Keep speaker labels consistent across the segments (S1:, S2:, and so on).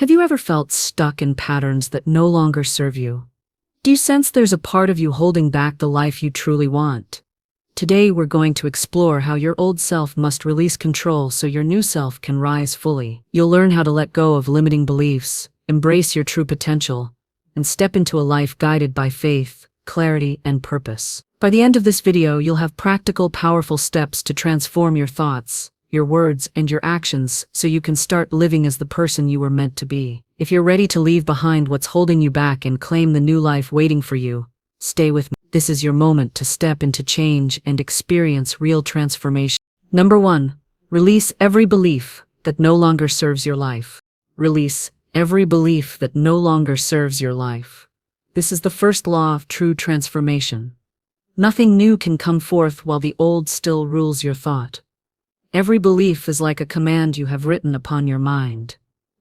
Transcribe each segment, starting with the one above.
S1: Have you ever felt stuck in patterns that no longer serve you? Do you sense there's a part of you holding back the life you truly want? Today we're going to explore how your old self must release control so your new self can rise fully. You'll learn how to let go of limiting beliefs, embrace your true potential, and step into a life guided by faith, clarity, and purpose. By the end of this video, you'll have practical, powerful steps to transform your thoughts, your words, and your actions so you can start living as the person you were meant to be. If you're ready to leave behind what's holding you back and claim the new life waiting for you, stay with me. This is your moment to step into change and experience real transformation. Number 1. Release every belief that no longer serves your life. Release every belief that no longer serves your life. This is the first law of true transformation. Nothing new can come forth while the old still rules your thought. Every belief is like a command you have written upon your mind.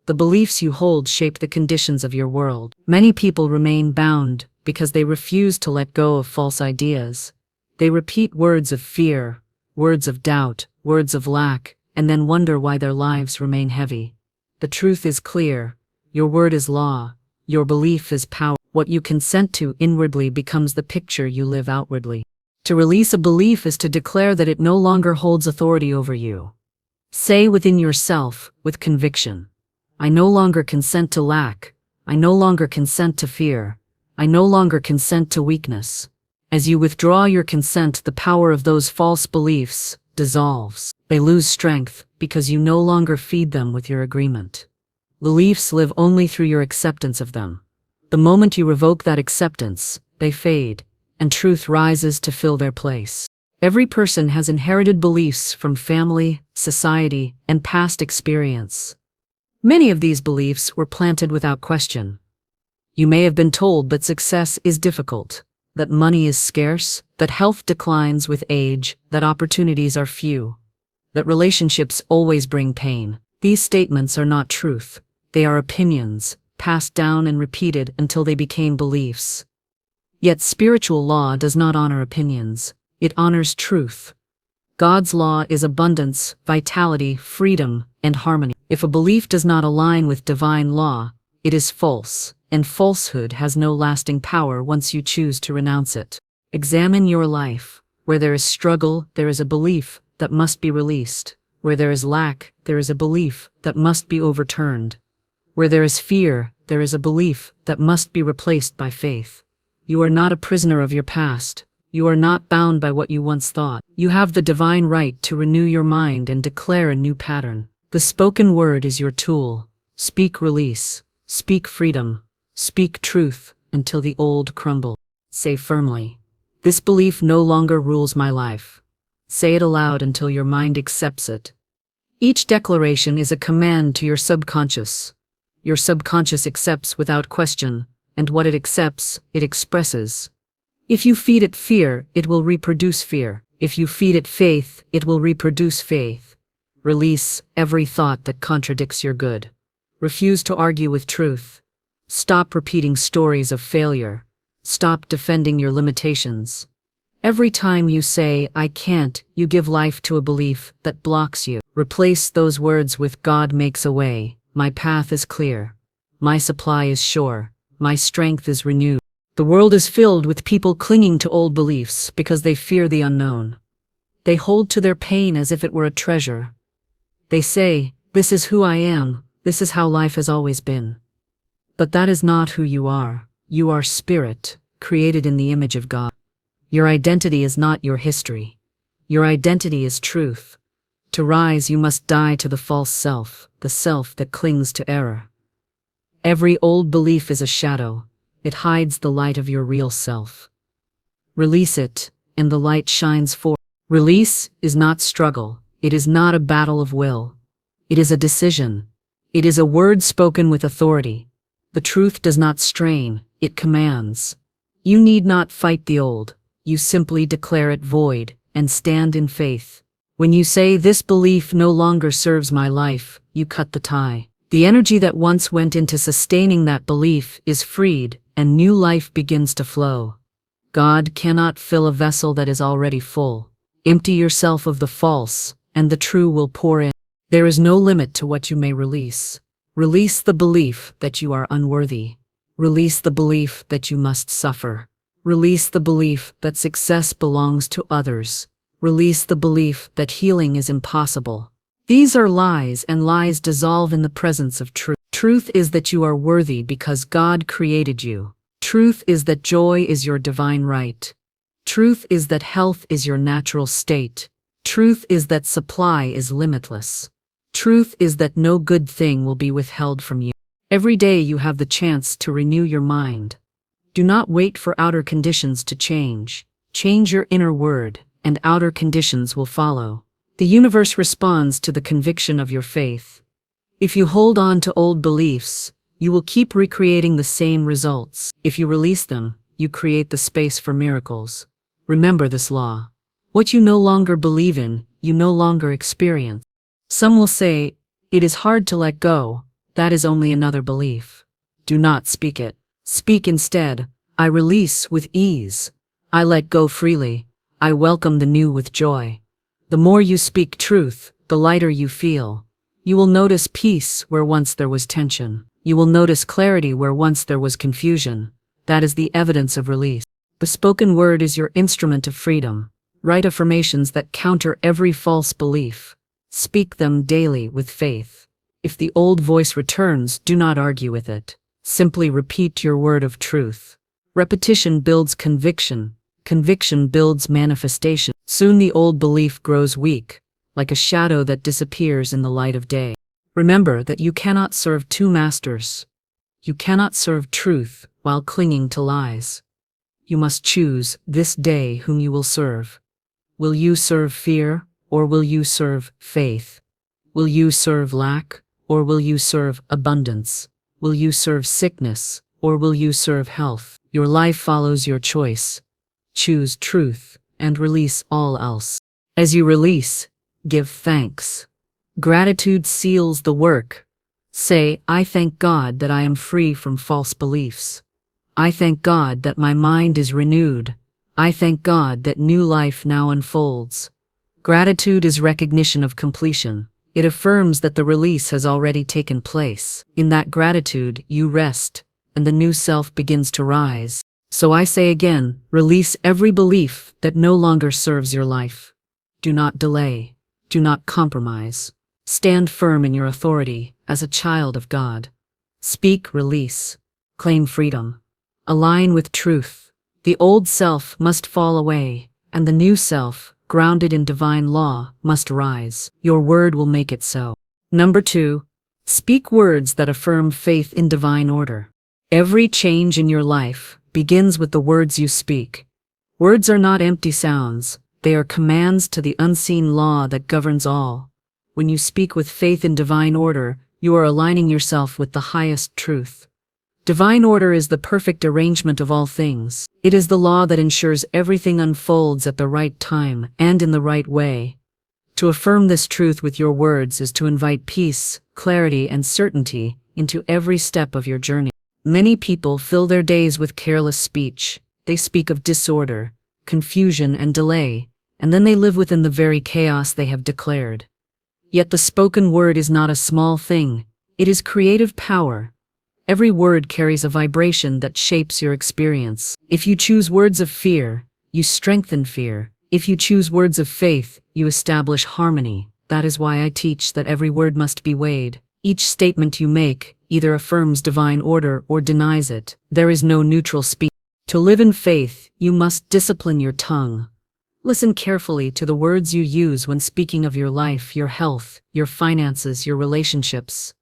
S1: The beliefs you hold shape the conditions of your world. Many people remain bound because they refuse to let go of false ideas. They repeat words of fear, words of doubt, words of lack, and then wonder why their lives remain heavy. The truth is clear. Your word is law. Your belief is power. What you consent to inwardly becomes the picture you live outwardly. To release a belief is to declare that it no longer holds authority over you. Say within yourself, with conviction, I no longer consent to lack. I no longer consent to fear. I no longer consent to weakness. As you withdraw your consent, the power of those false beliefs dissolves. They lose strength because you no longer feed them with your agreement. Beliefs live only through your acceptance of them. The moment you revoke that acceptance, they fade, and truth rises to fill their place. Every person has inherited beliefs from family, society, and past experience. Many of these beliefs were planted without question. You may have been told that success is difficult, that money is scarce, that health declines with age, that opportunities are few, that relationships always bring pain. These statements are not truth. They are opinions, passed down and repeated until they became beliefs. Yet spiritual law does not honor opinions. It honors truth. God's law is abundance, vitality, freedom, and harmony. If a belief does not align with divine law, it is false, and falsehood has no lasting power once you choose to renounce it. Examine your life. Where there is struggle, there is a belief that must be released. Where there is lack, there is a belief that must be overturned. Where there is fear, there is a belief that must be replaced by faith. You are not a prisoner of your past. You are not bound by what you once thought. You have the divine right to renew your mind and declare a new pattern. The spoken word is your tool. Speak release. Speak freedom. Speak truth until the old crumble. Say firmly, this belief no longer rules my life. Say it aloud until your mind accepts it. Each declaration is a command to your subconscious. Your subconscious accepts without question, and what it accepts, it expresses. If you feed it fear, it will reproduce fear. If you feed it faith, it will reproduce faith. Release every thought that contradicts your good. Refuse to argue with truth. Stop repeating stories of failure. Stop defending your limitations. Every time you say, I can't, you give life to a belief that blocks you. Replace those words with God makes a way. My path is clear. My supply is sure. My strength is renewed. The world is filled with people clinging to old beliefs because they fear the unknown. They hold to their pain as if it were a treasure. They say, this is who I am. This is how life has always been. But that is not who you are. You are spirit, created in the image of God. Your identity is not your history. Your identity is truth. To rise, you must die to the false self, the self that clings to error. Every old belief is a shadow. It hides the light of your real self. Release it, and the light shines forth. Release is not struggle. It is not a battle of will. It is a decision. It is a word spoken with authority. The truth does not strain, it commands. You need not fight the old. You simply declare it void, and stand in faith. When you say, this belief no longer serves my life, you cut the tie. The energy that once went into sustaining that belief is freed, and new life begins to flow. God cannot fill a vessel that is already full. Empty yourself of the false, and the true will pour in. There is no limit to what you may release. Release the belief that you are unworthy. Release the belief that you must suffer. Release the belief that success belongs to others. Release the belief that healing is impossible. These are lies, and lies dissolve in the presence of truth. Truth is that you are worthy because God created you. Truth is that joy is your divine right. Truth is that health is your natural state. Truth is that supply is limitless. Truth is that no good thing will be withheld from you. Every day you have the chance to renew your mind. Do not wait for outer conditions to change. Change your inner word, and outer conditions will follow. The universe responds to the conviction of your faith. If you hold on to old beliefs, you will keep recreating the same results. If you release them, you create the space for miracles. Remember this law. What you no longer believe in, you no longer experience. Some will say, "It is hard to let go." That is only another belief. Do not speak it. Speak instead, "I release with ease. I let go freely. I welcome the new with joy." The more you speak truth, the lighter you feel. You will notice peace where once there was tension. You will notice clarity where once there was confusion. That is the evidence of release. The spoken word is your instrument of freedom. Write affirmations that counter every false belief. Speak them daily with faith. If the old voice returns, do not argue with it. Simply repeat your word of truth. Repetition builds conviction. Conviction builds manifestation. Soon the old belief grows weak, like a shadow that disappears in the light of day. Remember that you cannot serve two masters. You cannot serve truth while clinging to lies. You must choose this day whom you will serve. Will you serve fear, or will you serve faith? Will you serve lack, or will you serve abundance? Will you serve sickness, or will you serve health? Your life follows your choice. Choose truth, and release all else. As you release, give thanks. Gratitude seals the work. Say, "I thank God that I am free from false beliefs. I thank God that my mind is renewed. I thank God that new life now unfolds." Gratitude is recognition of completion. It affirms that the release has already taken place. In that gratitude, you rest, and the new self begins to rise. So I say again, release every belief that no longer serves your life. Do not delay. Do not compromise. Stand firm in your authority as a child of God. Speak release. Claim freedom. Align with truth. The old self must fall away, and the new self, grounded in divine law, must rise. Your word will make it so. Number 2, speak words that affirm faith in divine order. Every change in your life begins with the words you speak. Words are not empty sounds. They are commands to the unseen law that governs all. When you speak with faith in divine order, you are aligning yourself with the highest truth. Divine order is the perfect arrangement of all things. It is the law that ensures everything unfolds at the right time and in the right way. To affirm this truth with your words is to invite peace, clarity, and certainty into every step of your journey. Many people fill their days with careless speech. They speak of disorder, confusion, and delay, and then they live within the very chaos they have declared. Yet the spoken word is not a small thing. It is creative power. Every word carries a vibration that shapes your experience. If you choose words of fear, you strengthen fear. If you choose words of faith, you establish harmony. That is why I teach that every word must be weighed. Each statement you make either affirms divine order or denies it. There is no neutral speech. To live in faith, you must discipline your tongue. Listen carefully to the words you use when speaking of your life, your health, your finances, your relationships.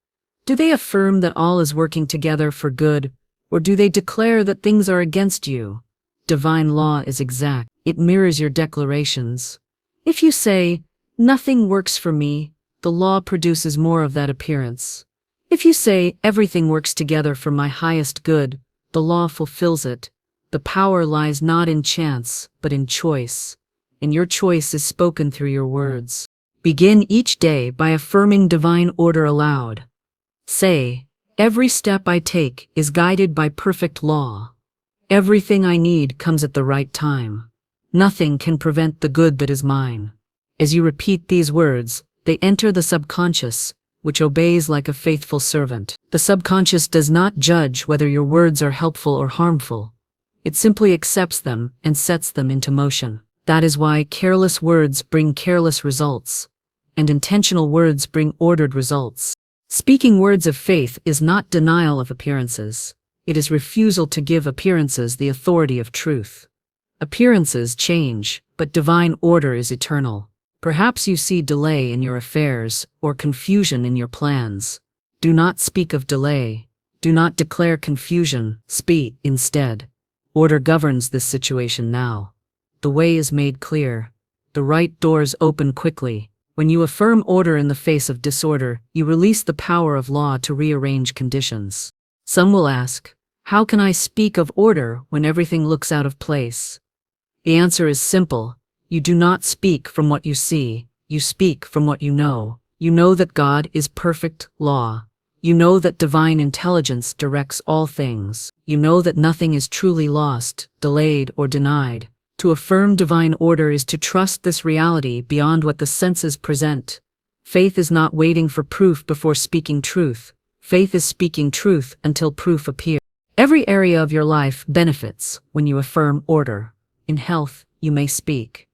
S1: Do they affirm that all is working together for good, or do they declare that things are against you? Divine law is exact. It mirrors your declarations. If you say, "Nothing works for me," the law produces more of that appearance. If you say, "Everything works together for my highest good," the law fulfills it. The power lies not in chance, but in choice. And your choice is spoken through your words. Begin each day by affirming divine order aloud. Say, "Every step I take is guided by perfect law. Everything I need comes at the right time. Nothing can prevent the good that is mine." As you repeat these words, they enter the subconscious, which obeys like a faithful servant. The subconscious does not judge whether your words are helpful or harmful. It simply accepts them and sets them into motion. That is why careless words bring careless results, and intentional words bring ordered results. Speaking words of faith is not denial of appearances. It is refusal to give appearances the authority of truth. Appearances change, but divine order is eternal. Perhaps you see delay in your affairs or confusion in your plans. Do not speak of delay. Do not declare confusion. Speak instead. Order governs this situation now. The way is made clear. The right doors open quickly. When you affirm order in the face of disorder, you release the power of law to rearrange conditions. Some will ask, how can I speak of order when everything looks out of place? The answer is simple. You do not speak from what you see. You speak from what you know. You know that God is perfect law. You know that divine intelligence directs all things. You know that nothing is truly lost, delayed, or denied. To affirm divine order is to trust this reality beyond what the senses present. Faith is not waiting for proof before speaking truth. Faith is speaking truth until proof appears. Every area of your life benefits when you affirm order. In health, you may speak.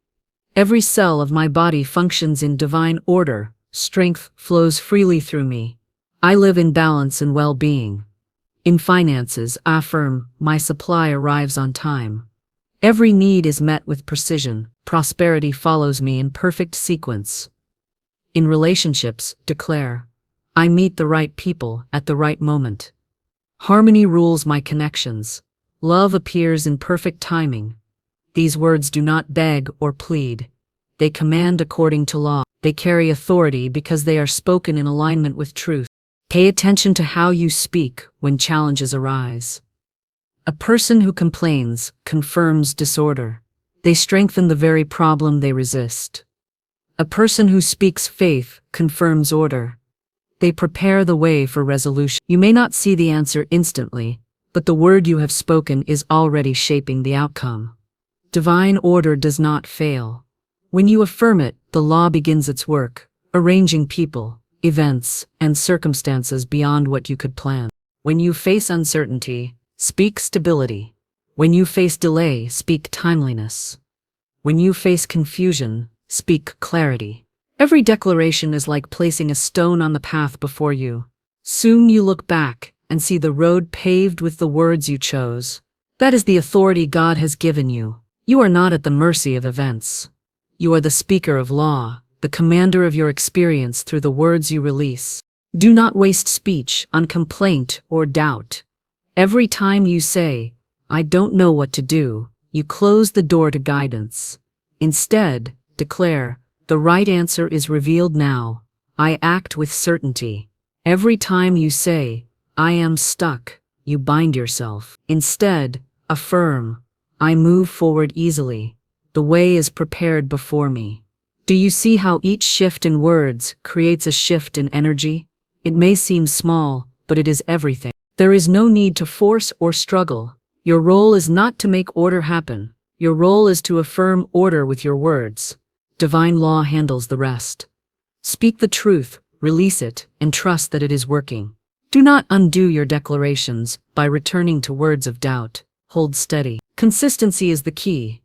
S1: Every cell of my body functions in divine order. Strength flows freely through me. I live in balance and well-being. In finances, affirm, my supply arrives on time. Every need is met with precision. Prosperity follows me in perfect sequence. In relationships, declare, I meet the right people at the right moment. Harmony rules my connections. Love appears in perfect timing. These words do not beg or plead. They command according to law. They carry authority because they are spoken in alignment with truth. Pay attention to how you speak when challenges arise. A person who complains confirms disorder. They strengthen the very problem they resist. A person who speaks faith confirms order. They prepare the way for resolution. You may not see the answer instantly, but the word you have spoken is already shaping the outcome. Divine order does not fail. When you affirm it, the law begins its work, arranging people, events, and circumstances beyond what you could plan. When you face uncertainty, speak stability. When you face delay, speak timeliness. When you face confusion, speak clarity. Every declaration is like placing a stone on the path before you. Soon you look back and see the road paved with the words you chose. That is the authority God has given you. You are not at the mercy of events. You are the speaker of law, the commander of your experience through the words you release. Do not waste speech on complaint or doubt. Every time you say, I don't know what to do, you close the door to guidance. Instead, declare, the right answer is revealed now. I act with certainty. Every time you say, I am stuck, you bind yourself. Instead, affirm, I move forward easily. The way is prepared before me. Do you see how each shift in words creates a shift in energy? It may seem small, but it is everything. There is no need to force or struggle. Your role is not to make order happen. Your role is to affirm order with your words. Divine law handles the rest. Speak the truth, release it, and trust that it is working. Do not undo your declarations by returning to words of doubt. Hold steady. Consistency is the key.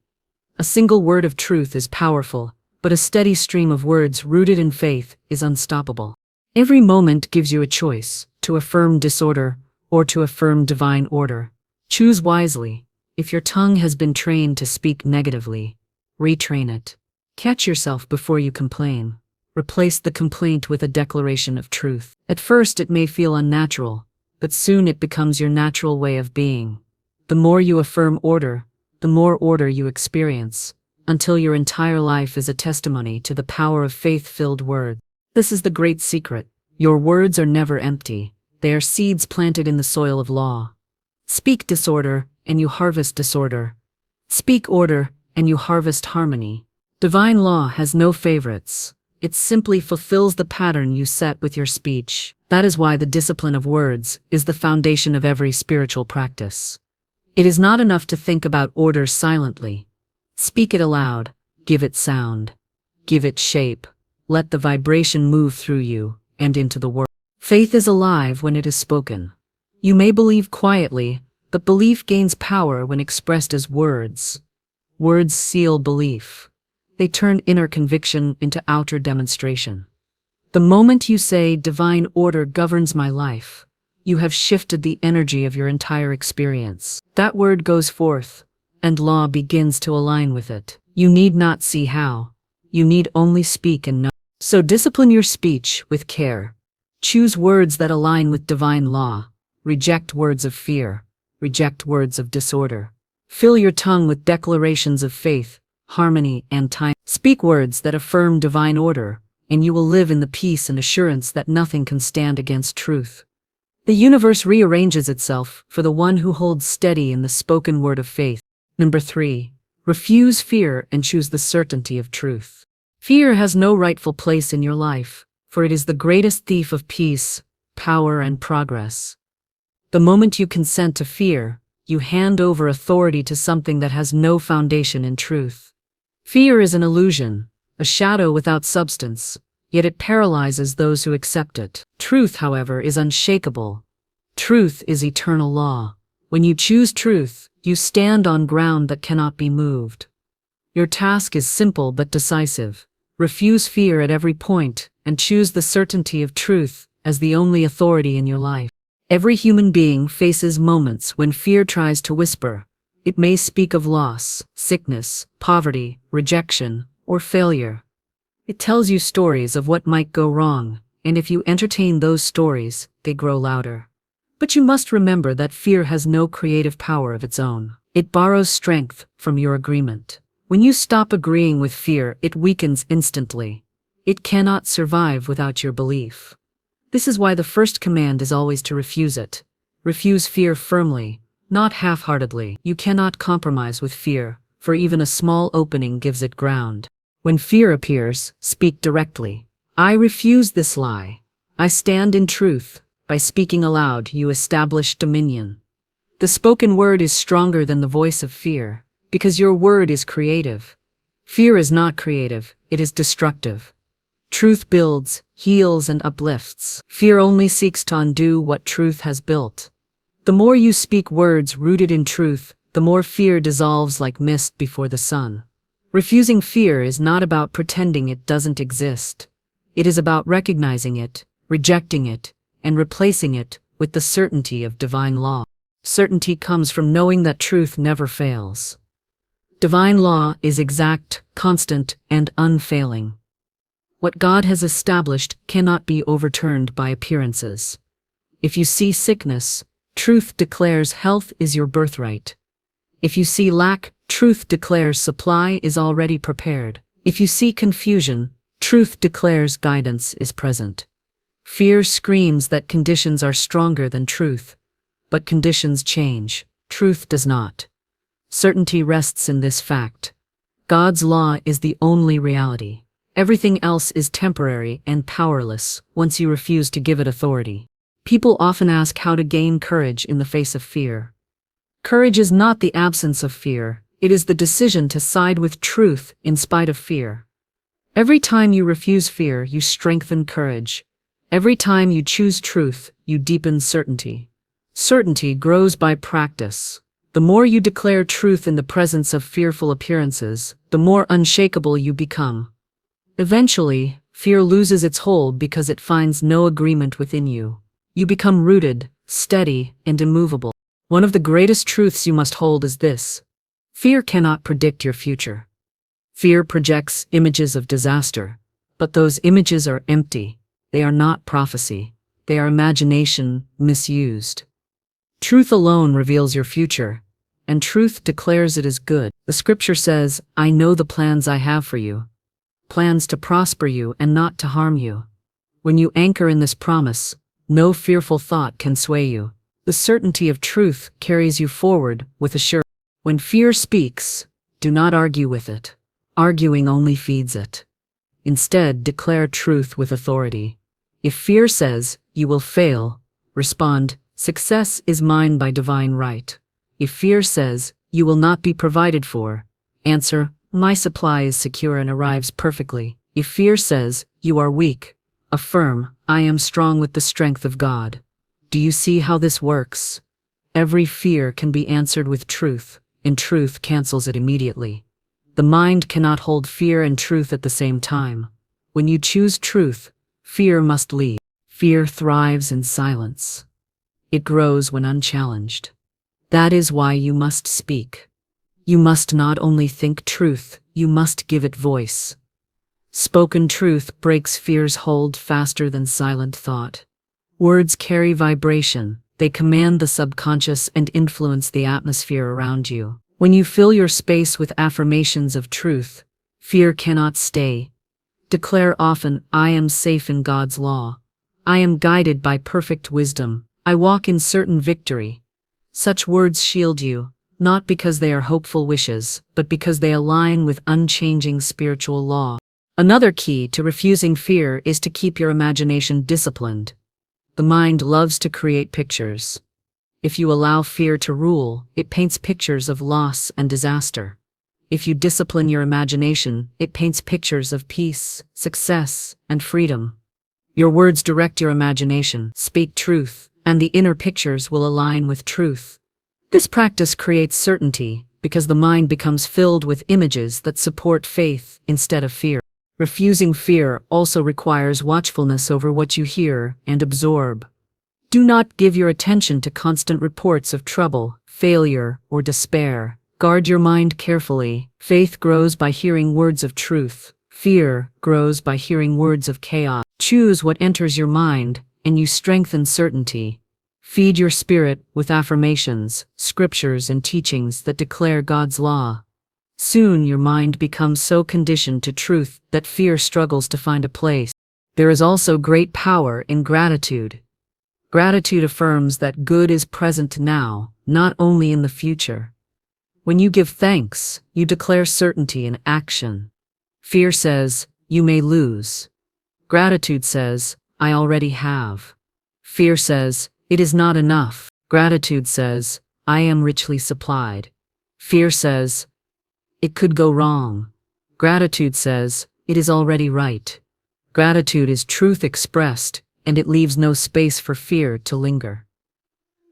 S1: A single word of truth is powerful, but a steady stream of words rooted in faith is unstoppable. Every moment gives you a choice, to affirm disorder or to affirm divine order. Choose wisely. If your tongue has been trained to speak negatively, retrain it. Catch yourself before you complain. Replace the complaint with a declaration of truth. At first it may feel unnatural, but soon it becomes your natural way of being. The more you affirm order, the more order you experience, until your entire life is a testimony to the power of faith-filled words. This is the great secret. Your words are never empty. They are seeds planted in the soil of law. Speak disorder, and you harvest disorder. Speak order, and you harvest harmony. Divine law has no favorites. It simply fulfills the pattern you set with your speech. That is why the discipline of words is the foundation of every spiritual practice. It is not enough to think about order silently. Speak it aloud. Give it sound. Give it shape. Let the vibration move through you, and into the world. Faith is alive when it is spoken. You may believe quietly, but belief gains power when expressed as words. Words seal belief. They turn inner conviction into outer demonstration. The moment you say, "Divine order governs my life," you have shifted the energy of your entire experience. That word goes forth, and law begins to align with it. You need not see how. You need only speak and know. So discipline your speech with care. Choose words that align with divine law. Reject words of fear. Reject words of disorder. Fill your tongue with declarations of faith, harmony, and time. Speak words that affirm divine order, and you will live in the peace and assurance that nothing can stand against truth. The universe rearranges itself for the one who holds steady in the spoken word of faith. Number 3. Refuse fear and choose the certainty of truth. Fear has no rightful place in your life, for it is the greatest thief of peace, power, and progress. The moment you consent to fear, you hand over authority to something that has no foundation in truth. Fear is an illusion, a shadow without substance, yet it paralyzes those who accept it. Truth, however, is unshakable. Truth is eternal law. When you choose truth, you stand on ground that cannot be moved. Your task is simple but decisive. Refuse fear at every point, and choose the certainty of truth as the only authority in your life. Every human being faces moments when fear tries to whisper. It may speak of loss, sickness, poverty, rejection, or failure. It tells you stories of what might go wrong, and if you entertain those stories, they grow louder. But you must remember that fear has no creative power of its own. It borrows strength from your agreement. When you stop agreeing with fear, it weakens instantly. It cannot survive without your belief. This is why the first command is always to refuse it. Refuse fear firmly, not half-heartedly. You cannot compromise with fear, for even a small opening gives it ground. When fear appears, speak directly. I refuse this lie. I stand in truth. By speaking aloud, you establish dominion. The spoken word is stronger than the voice of fear, because your word is creative. Fear is not creative, it is destructive. Truth builds, heals, and uplifts. Fear only seeks to undo what truth has built. The more you speak words rooted in truth, the more fear dissolves like mist before the sun. Refusing fear is not about pretending it doesn't exist. It is about recognizing it, rejecting it, and replacing it with the certainty of divine law. Certainty comes from knowing that truth never fails. Divine law is exact, constant, and unfailing. What God has established cannot be overturned by appearances. If you see sickness, truth declares health is your birthright. If you see lack, truth declares supply is already prepared. If you see confusion, truth declares guidance is present. Fear screams that conditions are stronger than truth, but conditions change, truth does not. Certainty rests in this fact. God's law is the only reality. Everything else is temporary and powerless once you refuse to give it authority. People often ask how to gain courage in the face of fear. Courage is not the absence of fear, it is the decision to side with truth in spite of fear. Every time you refuse fear, you strengthen courage. Every time you choose truth, you deepen certainty. Certainty grows by practice. The more you declare truth in the presence of fearful appearances, the more unshakable you become. Eventually, fear loses its hold because it finds no agreement within you. You become rooted, steady, and immovable. One of the greatest truths you must hold is this: fear cannot predict your future. Fear projects images of disaster, but those images are empty. They are not prophecy. They are imagination misused. Truth alone reveals your future, and truth declares it is good. The scripture says, "I know the plans I have for you, plans to prosper you and not to harm you." When you anchor in this promise, no fearful thought can sway you. The certainty of truth carries you forward with assurance. When fear speaks, do not argue with it. Arguing only feeds it. Instead, declare truth with authority. If fear says, "You will fail," respond, "Success is mine by divine right." If fear says, "You will not be provided for," answer, "My supply is secure and arrives perfectly." If fear says, "You are weak," Affirm, I am strong with the strength of God. Do you see how this works? Every fear can be answered with truth, and truth cancels it immediately. The mind cannot hold fear and truth at the same time. When you choose truth, fear must leave. Fear thrives in silence. It grows when unchallenged. That is why you must speak. You must not only think truth, you must give it voice. Spoken truth breaks fear's hold faster than silent thought. Words carry vibration. They command the subconscious and influence the atmosphere around you. When you fill your space with affirmations of truth, fear cannot stay. Declare often, I am safe in God's law. I am guided by perfect wisdom. I walk in certain victory. Such words shield you, not because they are hopeful wishes, but because they align with unchanging spiritual law. Another key to refusing fear is to keep your imagination disciplined. The mind loves to create pictures. If you allow fear to rule, it paints pictures of loss and disaster. If you discipline your imagination, it paints pictures of peace, success, and freedom. Your words direct your imagination, speak truth, and the inner pictures will align with truth. This practice creates certainty because the mind becomes filled with images that support faith instead of fear. Refusing fear also requires watchfulness over what you hear and absorb. Do not give your attention to constant reports of trouble, failure, or despair. Guard your mind carefully. Faith grows by hearing words of truth. Fear grows by hearing words of chaos. Choose what enters your mind, and you strengthen certainty. Feed your spirit with affirmations, scriptures, and teachings that declare God's law. Soon your mind becomes so conditioned to truth that fear struggles to find a place. There is also great power in gratitude. Gratitude affirms that good is present now, not only in the future. When you give thanks, you declare certainty in action. Fear says, you may lose. Gratitude says, I already have. Fear says, it is not enough. Gratitude says, I am richly supplied. Fear says, it could go wrong. Gratitude says, it is already right. Gratitude is truth expressed, and it leaves no space for fear to linger.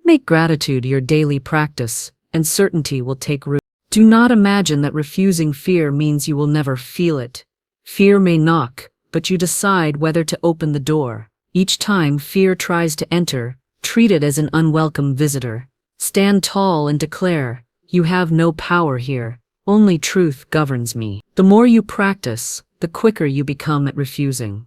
S1: Make gratitude your daily practice, and certainty will take root. Do not imagine that refusing fear means you will never feel it. Fear may knock, but you decide whether to open the door. Each time fear tries to enter, treat it as an unwelcome visitor. Stand tall and declare, you have no power here. Only truth governs me. The more you practice, the quicker you become at refusing.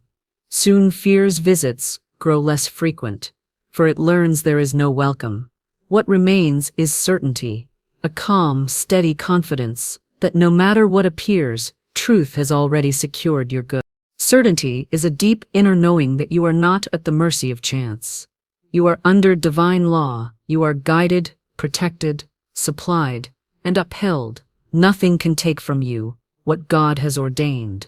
S1: Soon fear's visits grow less frequent, for it learns there is no welcome. What remains is certainty, a calm, steady confidence that no matter what appears, truth has already secured your good. Certainty is a deep inner knowing that you are not at the mercy of chance. You are under divine law. You are guided, protected, supplied, and upheld. Nothing can take from you what God has ordained.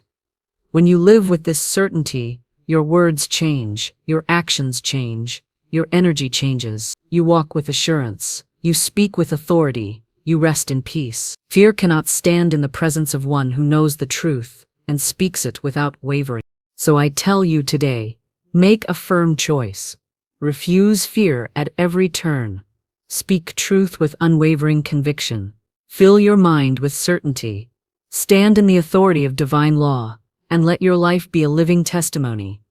S1: When you live with this certainty, your words change, your actions change, your energy changes. You walk with assurance, you speak with authority, you rest in peace. Fear cannot stand in the presence of one who knows the truth and speaks it without wavering. So I tell you today, make a firm choice. Refuse fear at every turn. Speak truth with unwavering conviction. Fill your mind with certainty. Stand in the authority of divine law, and let your life be a living testimony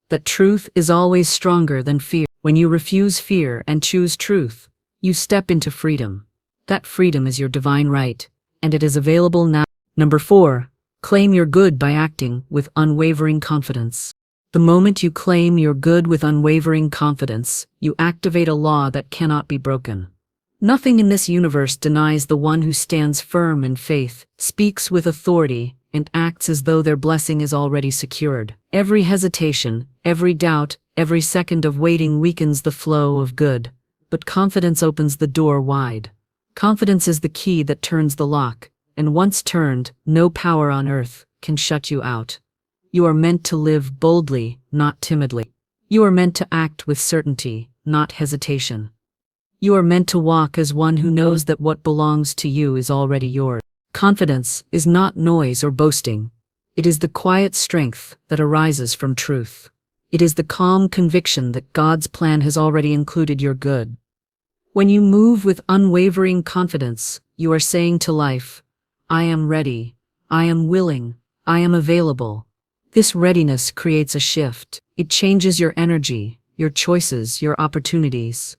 S1: that truth is always stronger than fear. When you refuse fear and choose truth, you step into freedom. That freedom is your divine right, and it is available now. Number 4, claim your good by acting with unwavering confidence. The moment you claim your good with unwavering confidence, you activate a law that cannot be broken. Nothing in this universe denies the one who stands firm in faith, speaks with authority, and acts as though their blessing is already secured. Every hesitation, every doubt, every second of waiting weakens the flow of good, but confidence opens the door wide. Confidence is the key that turns the lock, and once turned, no power on earth can shut you out. You are meant to live boldly, not timidly. You are meant to act with certainty, not hesitation. You are meant to walk as one who knows that what belongs to you is already yours. Confidence is not noise or boasting. It is the quiet strength that arises from truth. It is the calm conviction that God's plan has already included your good. When you move with unwavering confidence, you are saying to life, I am ready, I am willing, I am available. This readiness creates a shift. It changes your energy, your choices, your opportunities.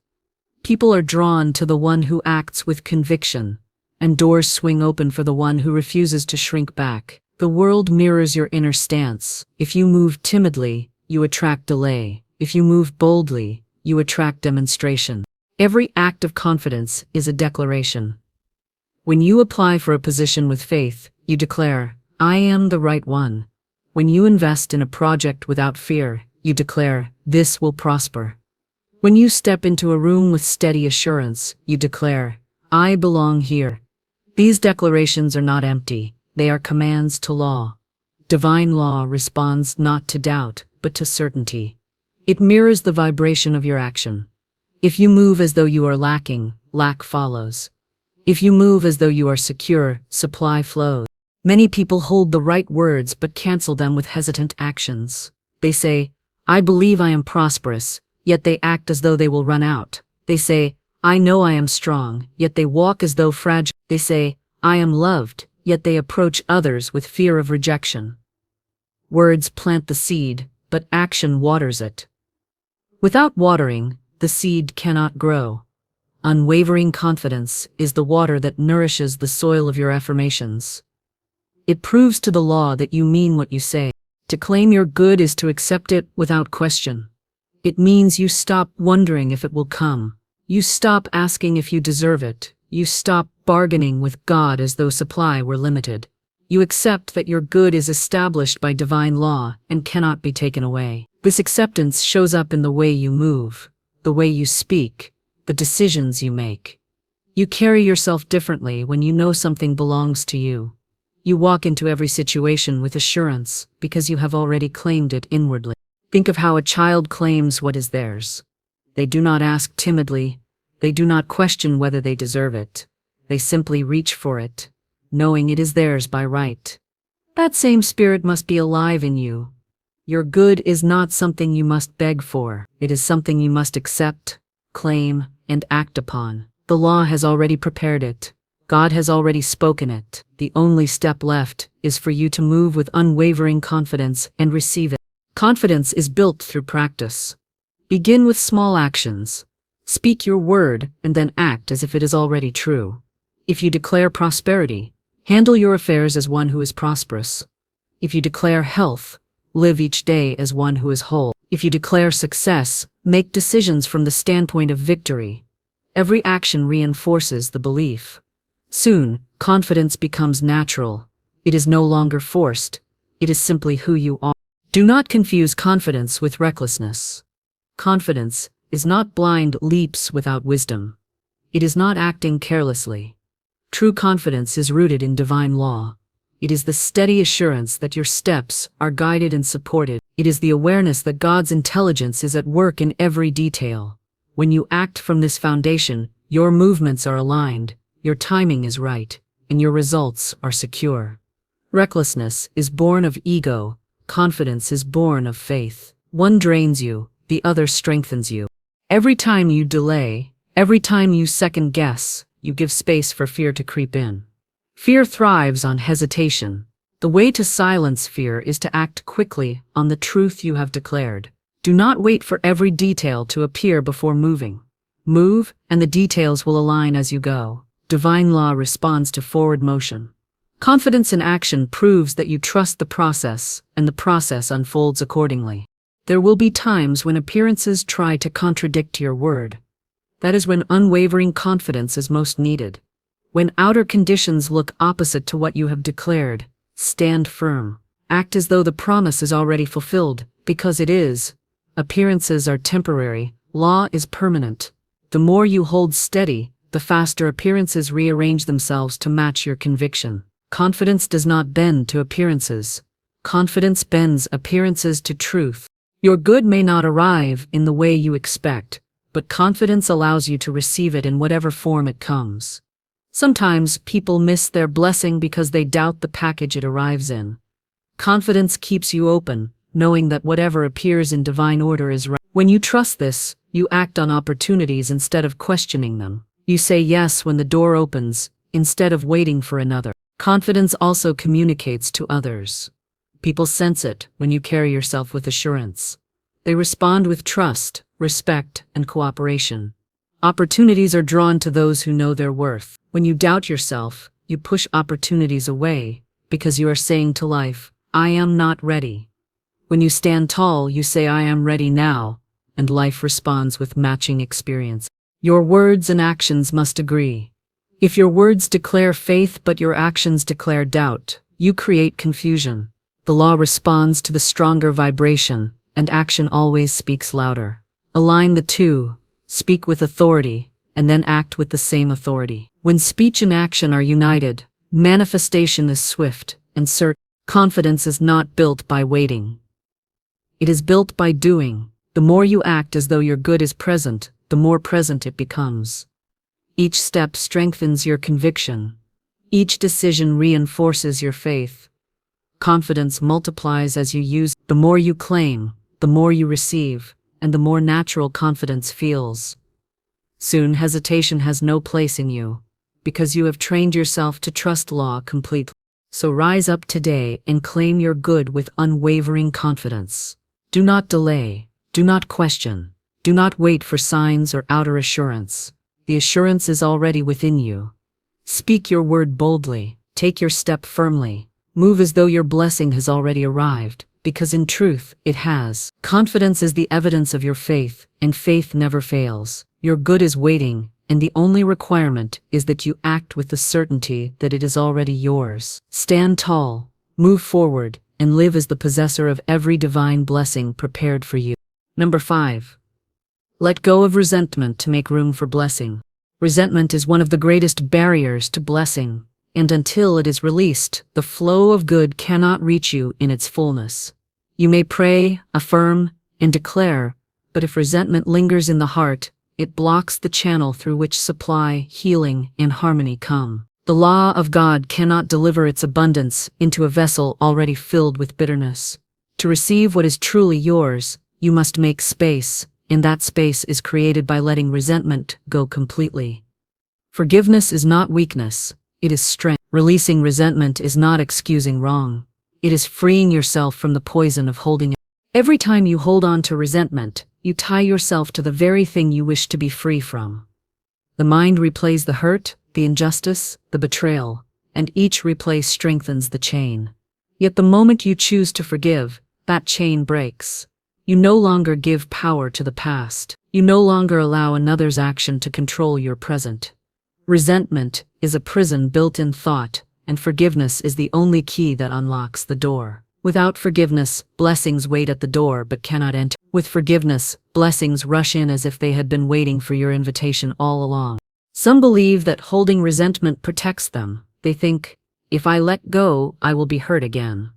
S1: People are drawn to the one who acts with conviction, and doors swing open for the one who refuses to shrink back. The world mirrors your inner stance. If you move timidly, you attract delay. If you move boldly, you attract demonstration. Every act of confidence is a declaration. When you apply for a position with faith, you declare, I am the right one. When you invest in a project without fear, you declare, this will prosper. When you step into a room with steady assurance, you declare, I belong here. These declarations are not empty, they are commands to law. Divine law responds not to doubt, but to certainty. It mirrors the vibration of your action. If you move as though you are lacking, lack follows. If you move as though you are secure, supply flows. Many people hold the right words but cancel them with hesitant actions. They say, I believe I am prosperous, yet they act as though they will run out. They say, I know I am strong, yet they walk as though fragile. They say, I am loved, yet they approach others with fear of rejection. Words plant the seed, but action waters it. Without watering, the seed cannot grow. Unwavering confidence is the water that nourishes the soil of your affirmations. It proves to the law that you mean what you say. To claim your good is to accept it without question. It means you stop wondering if it will come. You stop asking if you deserve it. You stop bargaining with God as though supply were limited. You accept that your good is established by divine law and cannot be taken away. This acceptance shows up in the way you move, the way you speak, the decisions you make. You carry yourself differently when you know something belongs to you. You walk into every situation with assurance because you have already claimed it inwardly. Think of how a child claims what is theirs. They do not ask timidly. They do not question whether they deserve it. They simply reach for it, knowing it is theirs by right. That same spirit must be alive in you. Your good is not something you must beg for. It is something you must accept, claim, and act upon. The law has already prepared it. God has already spoken it. The only step left is for you to move with unwavering confidence and receive it. Confidence is built through practice. Begin with small actions. Speak your word and then act as if it is already true. If you declare prosperity, handle your affairs as one who is prosperous. If you declare health, live each day as one who is whole. If you declare success, make decisions from the standpoint of victory. Every action reinforces the belief. Soon, confidence becomes natural. It is no longer forced. It is simply who you are. Do not confuse confidence with recklessness. Confidence is not blind leaps without wisdom. It is not acting carelessly. True confidence is rooted in divine law. It is the steady assurance that your steps are guided and supported. It is the awareness that God's intelligence is at work in every detail. When you act from this foundation, your movements are aligned, your timing is right, and your results are secure. Recklessness is born of ego. Confidence is born of faith. One drains you, the other strengthens you. Every time you delay, every time you second guess, you give space for fear to creep in. Fear thrives on hesitation. The way to silence fear is to act quickly on the truth you have declared. Do not wait for every detail to appear before moving. Move, and the details will align as you go. Divine law responds to forward motion. Confidence in action proves that you trust the process, and the process unfolds accordingly. There will be times when appearances try to contradict your word. That is when unwavering confidence is most needed. When outer conditions look opposite to what you have declared, stand firm. Act as though the promise is already fulfilled, because it is. Appearances are temporary, law is permanent. The more you hold steady, the faster appearances rearrange themselves to match your conviction. Confidence does not bend to appearances. Confidence bends appearances to truth. Your good may not arrive in the way you expect, but confidence allows you to receive it in whatever form it comes. Sometimes people miss their blessing because they doubt the package it arrives in. Confidence keeps you open, knowing that whatever appears in divine order is right. When you trust this, you act on opportunities instead of questioning them. You say yes when the door opens, instead of waiting for another. Confidence also communicates to others. People sense it when you carry yourself with assurance. They respond with trust, respect, and cooperation. Opportunities are drawn to those who know their worth. When you doubt yourself, you push opportunities away, because you are saying to life, I am not ready. When you stand tall, you say, I am ready now, and life responds with matching experience. Your words and actions must agree. If your words declare faith but your actions declare doubt, you create confusion. The law responds to the stronger vibration, and action always speaks louder. Align the two, speak with authority, and then act with the same authority. When speech and action are united, manifestation is swift and certain. Confidence is not built by waiting. It is built by doing. The more you act as though your good is present, the more present it becomes. Each step strengthens your conviction. Each decision reinforces your faith. Confidence multiplies as you use. The more you claim, the more you receive, and the more natural confidence feels. Soon hesitation has no place in you, because you have trained yourself to trust law completely. So rise up today and claim your good with unwavering confidence. Do not delay, do not question, do not wait for signs or outer assurance. The assurance is already within you. Speak your word boldly, take your step firmly, move as though your blessing has already arrived, because in truth, it has. Confidence is the evidence of your faith, and faith never fails. Your good is waiting, and the only requirement is that you act with the certainty that it is already yours. Stand tall, move forward, and live as the possessor of every divine blessing prepared for you. Number 5. Let go of resentment to make room for blessing. Resentment is one of the greatest barriers to blessing, and until it is released, the flow of good cannot reach you in its fullness. You may pray, affirm, and declare, but if resentment lingers in the heart, it blocks the channel through which supply, healing, and harmony come. The law of God cannot deliver its abundance into a vessel already filled with bitterness. To receive what is truly yours, you must make space, and that space is created by letting resentment go completely. Forgiveness is not weakness, it is strength. Releasing resentment is not excusing wrong. It is freeing yourself from the poison of holding it. Every time you hold on to resentment, you tie yourself to the very thing you wish to be free from. The mind replays the hurt, the injustice, the betrayal, and each replay strengthens the chain. Yet the moment you choose to forgive, that chain breaks. You no longer give power to the past. You no longer allow another's action to control your present. Resentment is a prison built in thought, and forgiveness is the only key that unlocks the door. Without forgiveness, blessings wait at the door but cannot enter. With forgiveness, blessings rush in as if they had been waiting for your invitation all along. Some believe that holding resentment protects them. They think, if I let go, I will be hurt again.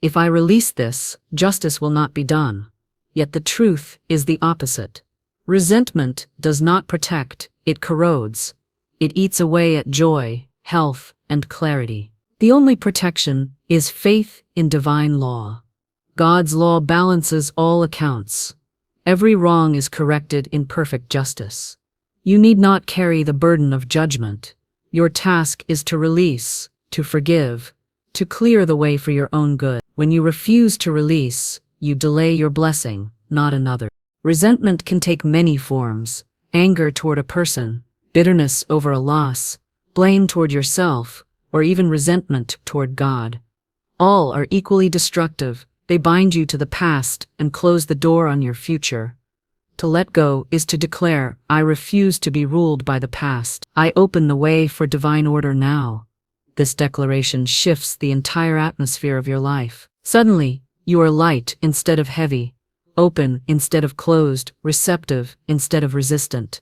S1: If I release this, justice will not be done. Yet the truth is the opposite. Resentment does not protect, it corrodes. It eats away at joy, health, and clarity. The only protection is faith in divine law. God's law balances all accounts. Every wrong is corrected in perfect justice. You need not carry the burden of judgment. Your task is to release, to forgive, to clear the way for your own good. When you refuse to release, you delay your blessing, not another. Resentment can take many forms: anger toward a person, bitterness over a loss, blame toward yourself, or even resentment toward God. All are equally destructive. They bind you to the past and close the door on your future. To let go is to declare, I refuse to be ruled by the past. I open the way for divine order now. This declaration shifts the entire atmosphere of your life. Suddenly, you are light instead of heavy, open instead of closed, receptive instead of resistant.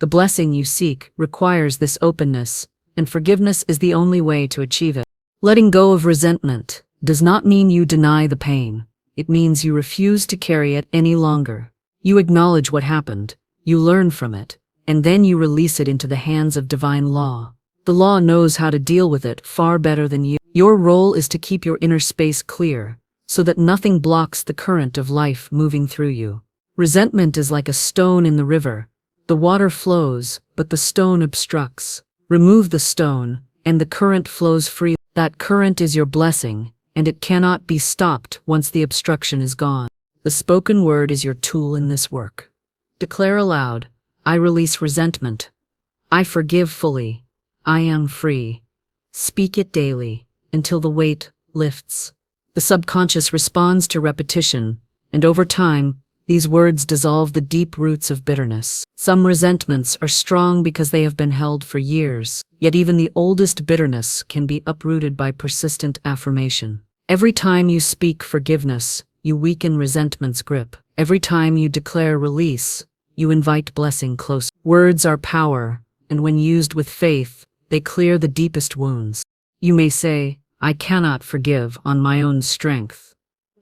S1: The blessing you seek requires this openness, and forgiveness is the only way to achieve it. Letting go of resentment does not mean you deny the pain. It means you refuse to carry it any longer. You acknowledge what happened, you learn from it, and then you release it into the hands of divine law. The law knows how to deal with it far better than you. Your role is to keep your inner space clear, so that nothing blocks the current of life moving through you. Resentment is like a stone in the river. The water flows, but the stone obstructs. Remove the stone, and the current flows free. That current is your blessing, and it cannot be stopped once the obstruction is gone. The spoken word is your tool in this work. Declare aloud, I release resentment. I forgive fully. I am free. Speak it daily, until the weight lifts. The subconscious responds to repetition, and over time, these words dissolve the deep roots of bitterness. Some resentments are strong because they have been held for years, yet even the oldest bitterness can be uprooted by persistent affirmation. Every time you speak forgiveness, you weaken resentment's grip. Every time you declare release, you invite blessing closer. Words are power, and when used with faith, they clear the deepest wounds. You may say, I cannot forgive on my own strength.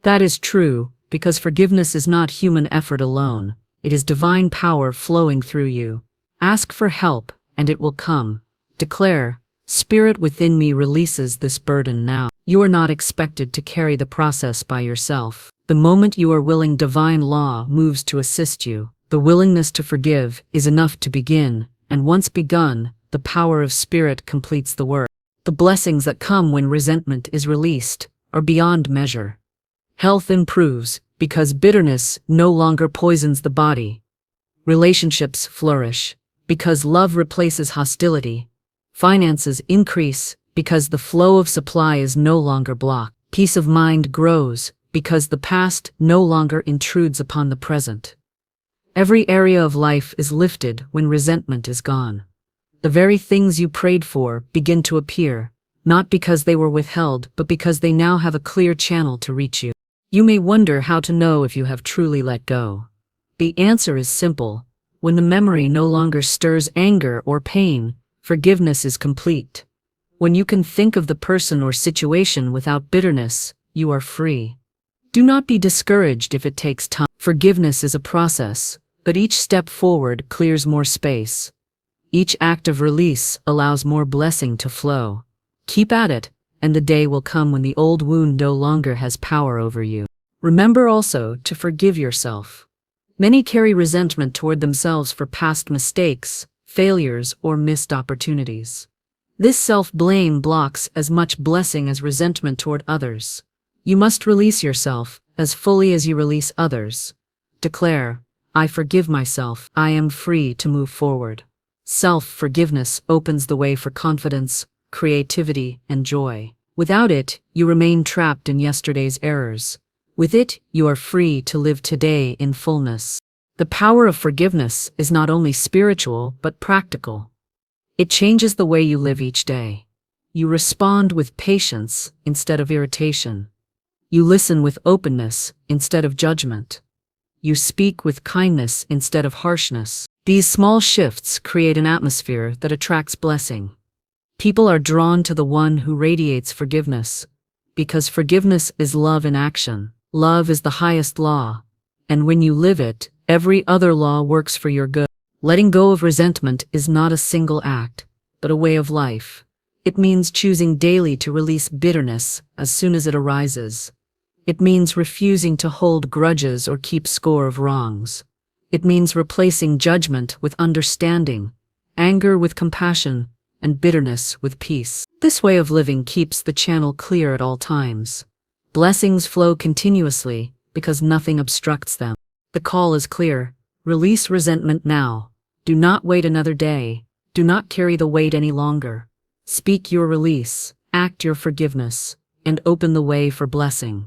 S1: That is true, because forgiveness is not human effort alone. It is divine power flowing through you. Ask for help, and it will come. Declare, Spirit within me releases this burden now. You are not expected to carry the process by yourself. The moment you are willing, divine law moves to assist you. The willingness to forgive is enough to begin, and once begun, the power of Spirit completes the work. The blessings that come when resentment is released are beyond measure. Health improves because bitterness no longer poisons the body. Relationships flourish because love replaces hostility. Finances increase because the flow of supply is no longer blocked. Peace of mind grows because the past no longer intrudes upon the present. Every area of life is lifted when resentment is gone. The very things you prayed for begin to appear, not because they were withheld, but because they now have a clear channel to reach you. You may wonder how to know if you have truly let go. The answer is simple. When the memory no longer stirs anger or pain, forgiveness is complete. When you can think of the person or situation without bitterness, you are free. Do not be discouraged if it takes time. Forgiveness is a process, but each step forward clears more space. Each act of release allows more blessing to flow. Keep at it, and the day will come when the old wound no longer has power over you. Remember also to forgive yourself. Many carry resentment toward themselves for past mistakes, failures, or missed opportunities. This self-blame blocks as much blessing as resentment toward others. You must release yourself as fully as you release others. Declare, I forgive myself. I am free to move forward. Self-forgiveness opens the way for confidence, creativity, and joy. Without it, you remain trapped in yesterday's errors. With it, you are free to live today in fullness. The power of forgiveness is not only spiritual but practical. It changes the way you live each day. You respond with patience instead of irritation. You listen with openness instead of judgment. You speak with kindness instead of harshness. These small shifts create an atmosphere that attracts blessing. People are drawn to the one who radiates forgiveness, because forgiveness is love in action. Love is the highest law, and when you live it, every other law works for your good. Letting go of resentment is not a single act, but a way of life. It means choosing daily to release bitterness as soon as it arises. It means refusing to hold grudges or keep score of wrongs. It means replacing judgment with understanding, anger with compassion, and bitterness with peace. This way of living keeps the channel clear at all times. Blessings flow continuously because nothing obstructs them. The call is clear. Release resentment now. Do not wait another day. Do not carry the weight any longer. Speak your release, act your forgiveness, and open the way for blessing.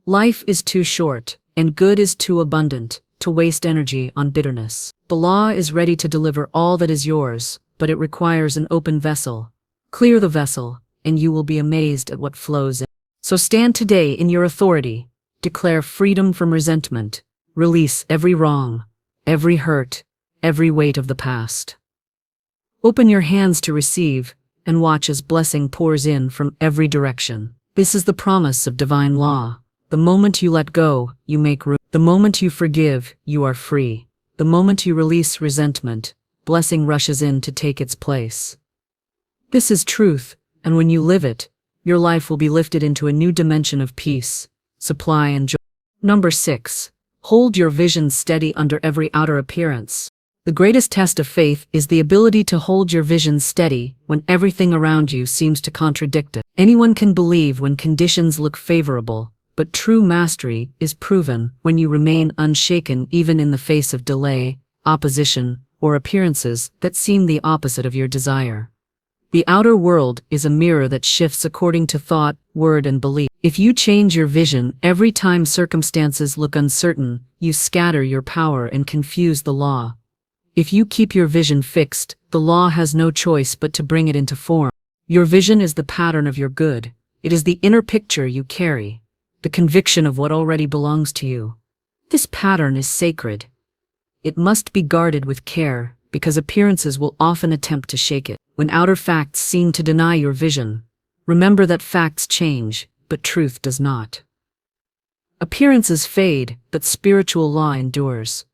S1: Life is too short, and good is too abundant, to waste energy on bitterness. The law is ready to deliver all that is yours, but it requires an open vessel. Clear the vessel, and you will be amazed at what flows in. So stand today in your authority. Declare freedom from resentment. Release every wrong, every hurt, every weight of the past. Open your hands to receive, and watch as blessing pours in from every direction. This is the promise of divine law. The moment you let go, you make room. The moment you forgive, you are free. The moment you release resentment, blessing rushes in to take its place. This is truth, and when you live it, your life will be lifted into a new dimension of peace, supply, and joy. Number 6. Hold your vision steady under every outer appearance. The greatest test of faith is the ability to hold your vision steady when everything around you seems to contradict it. Anyone can believe when conditions look favorable, but true mastery is proven when you remain unshaken even in the face of delay, opposition, or appearances that seem the opposite of your desire. The outer world is a mirror that shifts according to thought, word, and belief. If you change your vision every time circumstances look uncertain, you scatter your power and confuse the law. If you keep your vision fixed, the law has no choice but to bring it into form. Your vision is the pattern of your good. It is the inner picture you carry, the conviction of what already belongs to you. This pattern is sacred. It must be guarded with care, because appearances will often attempt to shake it. When outer facts seem to deny your vision, remember that facts change, but truth does not. Appearances fade, but spiritual law endures.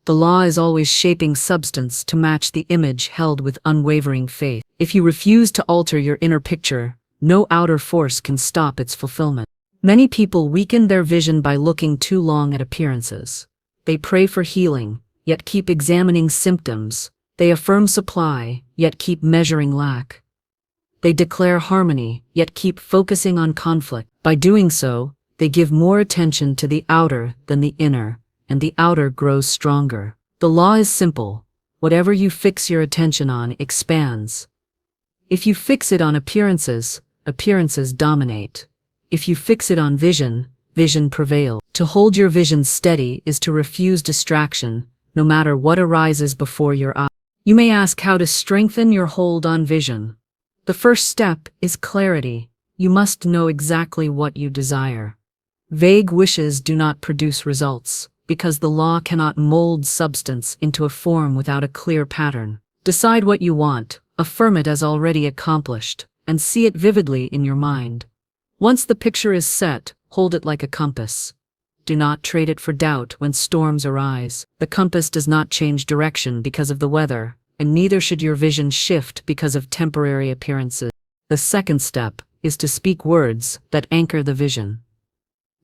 S1: The law is always shaping substance to match the image held with unwavering faith. If you refuse to alter your inner picture, no outer force can stop its fulfillment. Many people weaken their vision by looking too long at appearances. They pray for healing, yet keep examining symptoms. They affirm supply, yet keep measuring lack. They declare harmony, yet keep focusing on conflict. By doing so, they give more attention to the outer than the inner, and the outer grows stronger. The law is simple. Whatever you fix your attention on expands. If you fix it on appearances, appearances dominate. If you fix it on vision, vision prevails. To hold your vision steady is to refuse distraction, no matter what arises before your eyes. You may ask how to strengthen your hold on vision. The first step is clarity. You must know exactly what you desire. Vague wishes do not produce results, because the law cannot mold substance into a form without a clear pattern. Decide what you want, affirm it as already accomplished, and see it vividly in your mind. Once the picture is set, hold it like a compass. Do not trade it for doubt when storms arise. The compass does not change direction because of the weather, and neither should your vision shift because of temporary appearances. The second step is to speak words that anchor the vision.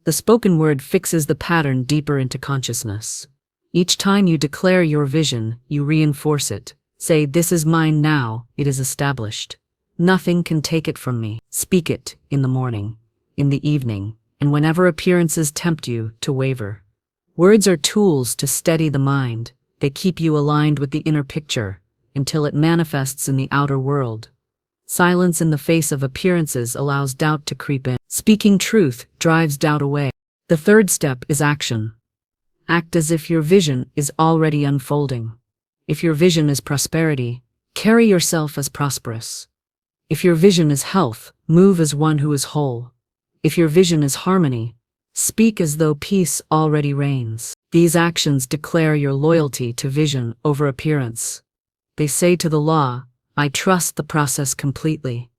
S1: The spoken word fixes the pattern deeper into consciousness. Each time you declare your vision, you reinforce it. Say, "This is mine now, it is established. Nothing can take it from me." Speak it in the morning, in the evening, and whenever appearances tempt you to waver. Words are tools to steady the mind. They keep you aligned with the inner picture until it manifests in the outer world. Silence in the face of appearances allows doubt to creep in. Speaking truth drives doubt away. The third step is action. Act as if your vision is already unfolding. If your vision is prosperity, carry yourself as prosperous. If your vision is health, move as one who is whole. If your vision is harmony, speak as though peace already reigns. These actions declare your loyalty to vision over appearance. They say to the law, "I trust the process completely."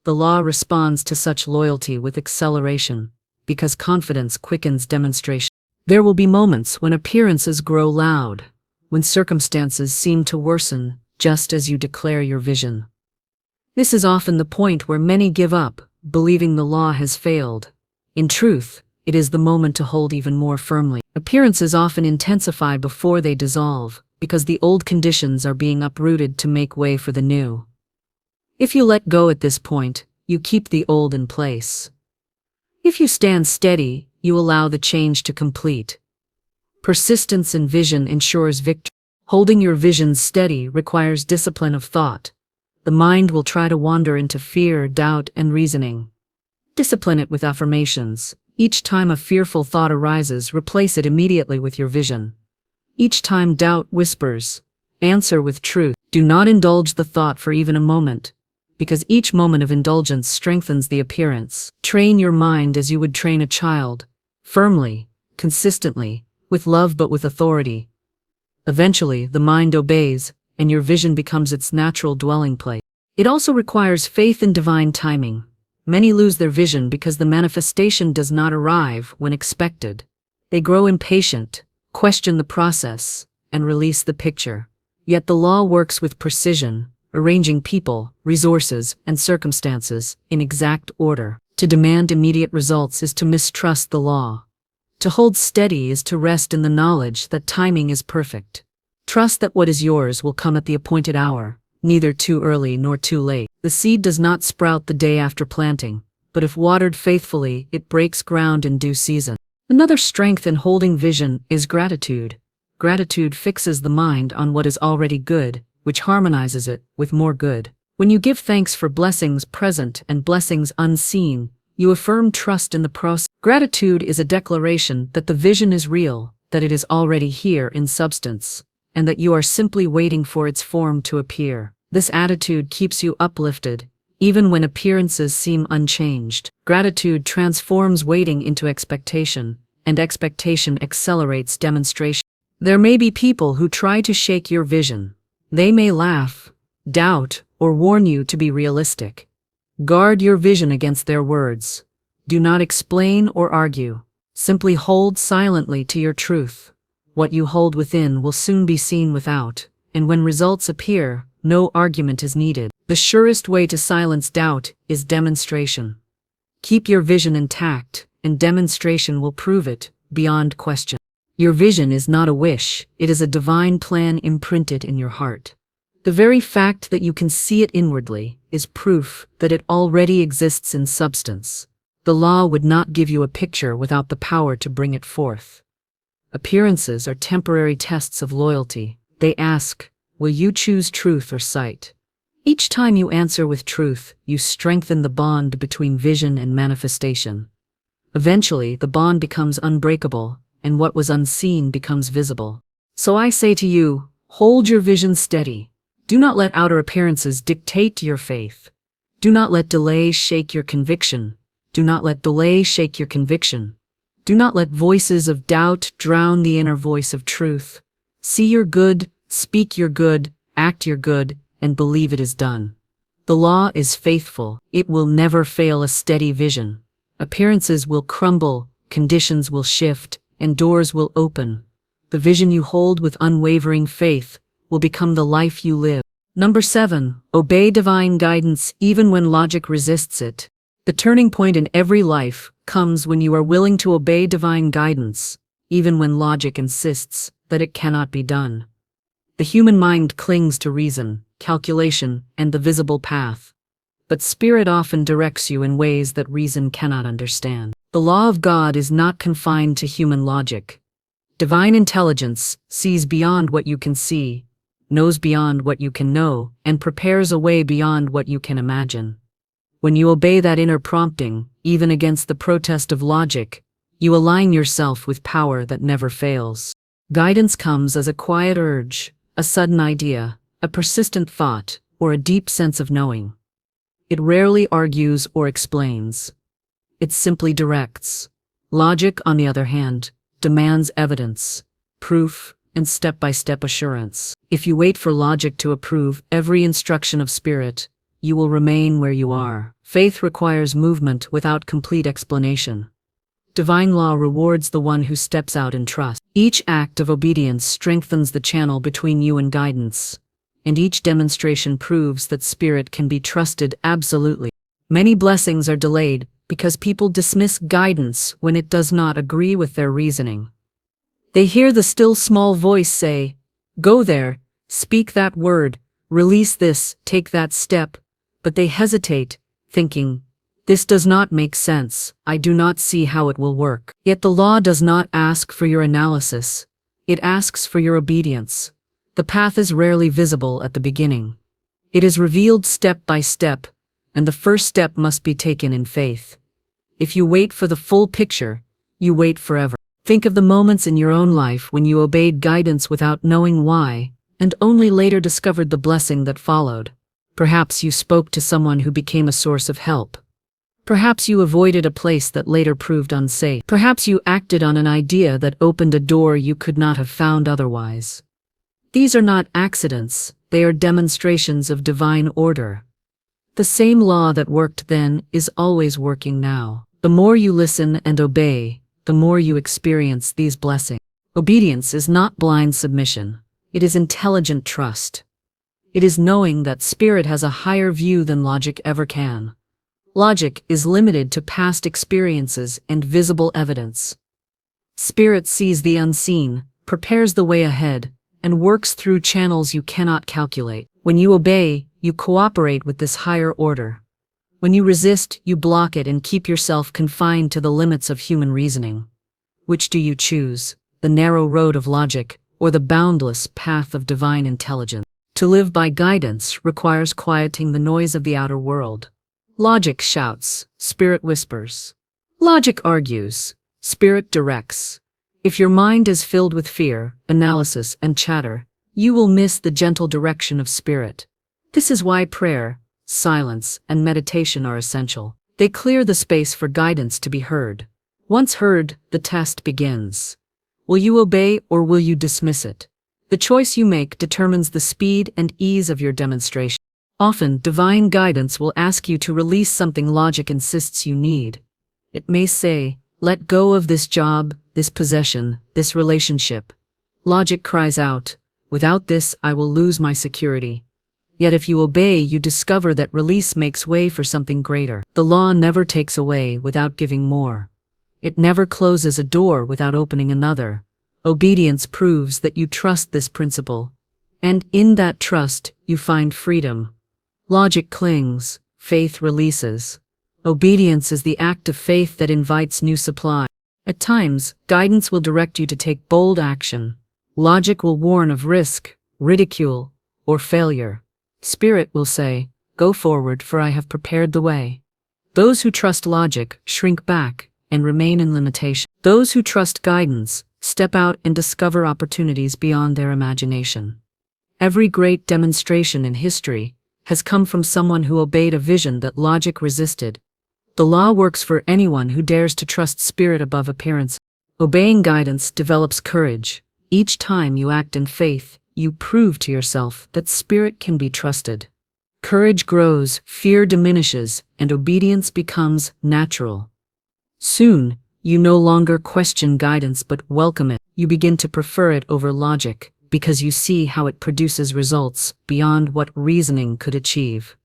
S1: The law responds to such loyalty with acceleration, because confidence quickens demonstration. There will be moments when appearances grow loud, when circumstances seem to worsen, just as you declare your vision. This is often the point where many give up, believing the law has failed. In truth, it is the moment to hold even more firmly. Appearances often intensify before they dissolve, because the old conditions are being uprooted to make way for the new. If you let go at this point, you keep the old in place. If you stand steady, you allow the change to complete. Persistence in vision ensures victory. Holding your vision steady requires discipline of thought. The mind will try to wander into fear, doubt, and reasoning. Discipline it with affirmations. Each time a fearful thought arises, replace it immediately with your vision. Each time doubt whispers, answer with truth. Do not indulge the thought for even a moment, because each moment of indulgence strengthens the appearance. Train your mind as you would train a child, firmly, consistently, with love but with authority. Eventually, the mind obeys, and your vision becomes its natural dwelling place. It also requires faith in divine timing. Many lose their vision because the manifestation does not arrive when expected. They grow impatient, question the process, and release the picture. Yet the law works with precision, arranging people, resources, and circumstances in exact order. To demand immediate results is to mistrust the law. To hold steady is to rest in the knowledge that timing is perfect. Trust that what is yours will come at the appointed hour, neither too early nor too late. The seed does not sprout the day after planting, but if watered faithfully, it breaks ground in due season. Another strength in holding vision is gratitude. Gratitude fixes the mind on what is already good, which harmonizes it with more good. When you give thanks for blessings present and blessings unseen, you affirm trust in the process. Gratitude is a declaration that the vision is real, that it is already here in substance, and that you are simply waiting for its form to appear. This attitude keeps you uplifted, even when appearances seem unchanged. Gratitude transforms waiting into expectation, and expectation accelerates demonstration. There may be people who try to shake your vision. They may laugh, doubt, or warn you to be realistic. Guard your vision against their words. Do not explain or argue. Simply hold silently to your truth. What you hold within will soon be seen without, and when results appear, no argument is needed. The surest way to silence doubt is demonstration. Keep your vision intact, and demonstration will prove it, beyond question. Your vision is not a wish, it is a divine plan imprinted in your heart. The very fact that you can see it inwardly is proof that it already exists in substance. The law would not give you a picture without the power to bring it forth. Appearances are temporary tests of loyalty. They ask, will you choose truth or sight? Each time you answer with truth, you strengthen the bond between vision and manifestation. Eventually, the bond becomes unbreakable, and what was unseen becomes visible. So I say to you, hold your vision steady. Do not let outer appearances dictate your faith. Do not let delays shake your conviction. Do not let delay shake your conviction. Do not let voices of doubt drown the inner voice of truth. See your good, speak your good, act your good, and believe it is done. The law is faithful. It will never fail a steady vision. Appearances will crumble, conditions will shift, and doors will open. The vision you hold with unwavering faith will become the life you live. Number 7, obey divine guidance even when logic resists it. The turning point in every life comes when you are willing to obey divine guidance, even when logic insists that it cannot be done. The human mind clings to reason, calculation, and the visible path, but spirit often directs you in ways that reason cannot understand. The law of God is not confined to human logic. Divine intelligence sees beyond what you can see, knows beyond what you can know, and prepares a way beyond what you can imagine. When you obey that inner prompting, even against the protest of logic, you align yourself with power that never fails. Guidance comes as a quiet urge, a sudden idea, a persistent thought, or a deep sense of knowing. It rarely argues or explains. It simply directs. Logic, on the other hand, demands evidence, proof, and step-by-step assurance. If you wait for logic to approve every instruction of spirit, you will remain where you are. Faith requires movement without complete explanation. Divine law rewards the one who steps out in trust. Each act of obedience strengthens the channel between you and guidance, and each demonstration proves that spirit can be trusted absolutely. Many blessings are delayed because people dismiss guidance when it does not agree with their reasoning. They hear the still small voice say, "Go there, speak that word, release this, take that step," but they hesitate, thinking, "This does not make sense, I do not see how it will work." Yet the law does not ask for your analysis, it asks for your obedience. The path is rarely visible at the beginning. It is revealed step by step, and the first step must be taken in faith. If you wait for the full picture, you wait forever. Think of the moments in your own life when you obeyed guidance without knowing why, and only later discovered the blessing that followed. Perhaps you spoke to someone who became a source of help. Perhaps you avoided a place that later proved unsafe. Perhaps you acted on an idea that opened a door you could not have found otherwise. These are not accidents, they are demonstrations of divine order. The same law that worked then is always working now. The more you listen and obey, the more you experience these blessings. Obedience is not blind submission. It is intelligent trust. It is knowing that spirit has a higher view than logic ever can. Logic is limited to past experiences and visible evidence. Spirit sees the unseen, prepares the way ahead, and works through channels you cannot calculate. When you obey, you cooperate with this higher order. When you resist, you block it and keep yourself confined to the limits of human reasoning. Which do you choose, the narrow road of logic or the boundless path of divine intelligence? To live by guidance requires quieting the noise of the outer world. Logic shouts, spirit whispers. Logic argues, spirit directs. If your mind is filled with fear, analysis, and chatter, you will miss the gentle direction of spirit. This is why prayer, silence, and meditation are essential. They clear the space for guidance to be heard. Once heard, the test begins. Will you obey or will you dismiss it? The choice you make determines the speed and ease of your demonstration. Often, divine guidance will ask you to release something logic insists you need. It may say, let go of this job, this possession, this relationship. Logic cries out, without this I will lose my security. Yet if you obey, you discover that release makes way for something greater. The law never takes away without giving more. It never closes a door without opening another. Obedience proves that you trust this principle. And in that trust, you find freedom. Logic clings, faith releases. Obedience is the act of faith that invites new supply. At times, guidance will direct you to take bold action. Logic will warn of risk, ridicule, or failure. Spirit will say, go forward, for I have prepared the way. Those who trust logic shrink back and remain in limitation. Those who trust guidance step out and discover opportunities beyond their imagination. Every great demonstration in history has come from someone who obeyed a vision that logic resisted. The law works for anyone who dares to trust spirit above appearance. Obeying guidance develops courage. Each time you act in faith, you prove to yourself that spirit can be trusted. Courage grows, fear diminishes, and obedience becomes natural. Soon, you no longer question guidance but welcome it. You begin to prefer it over logic, because you see how it produces results beyond what reasoning could achieve.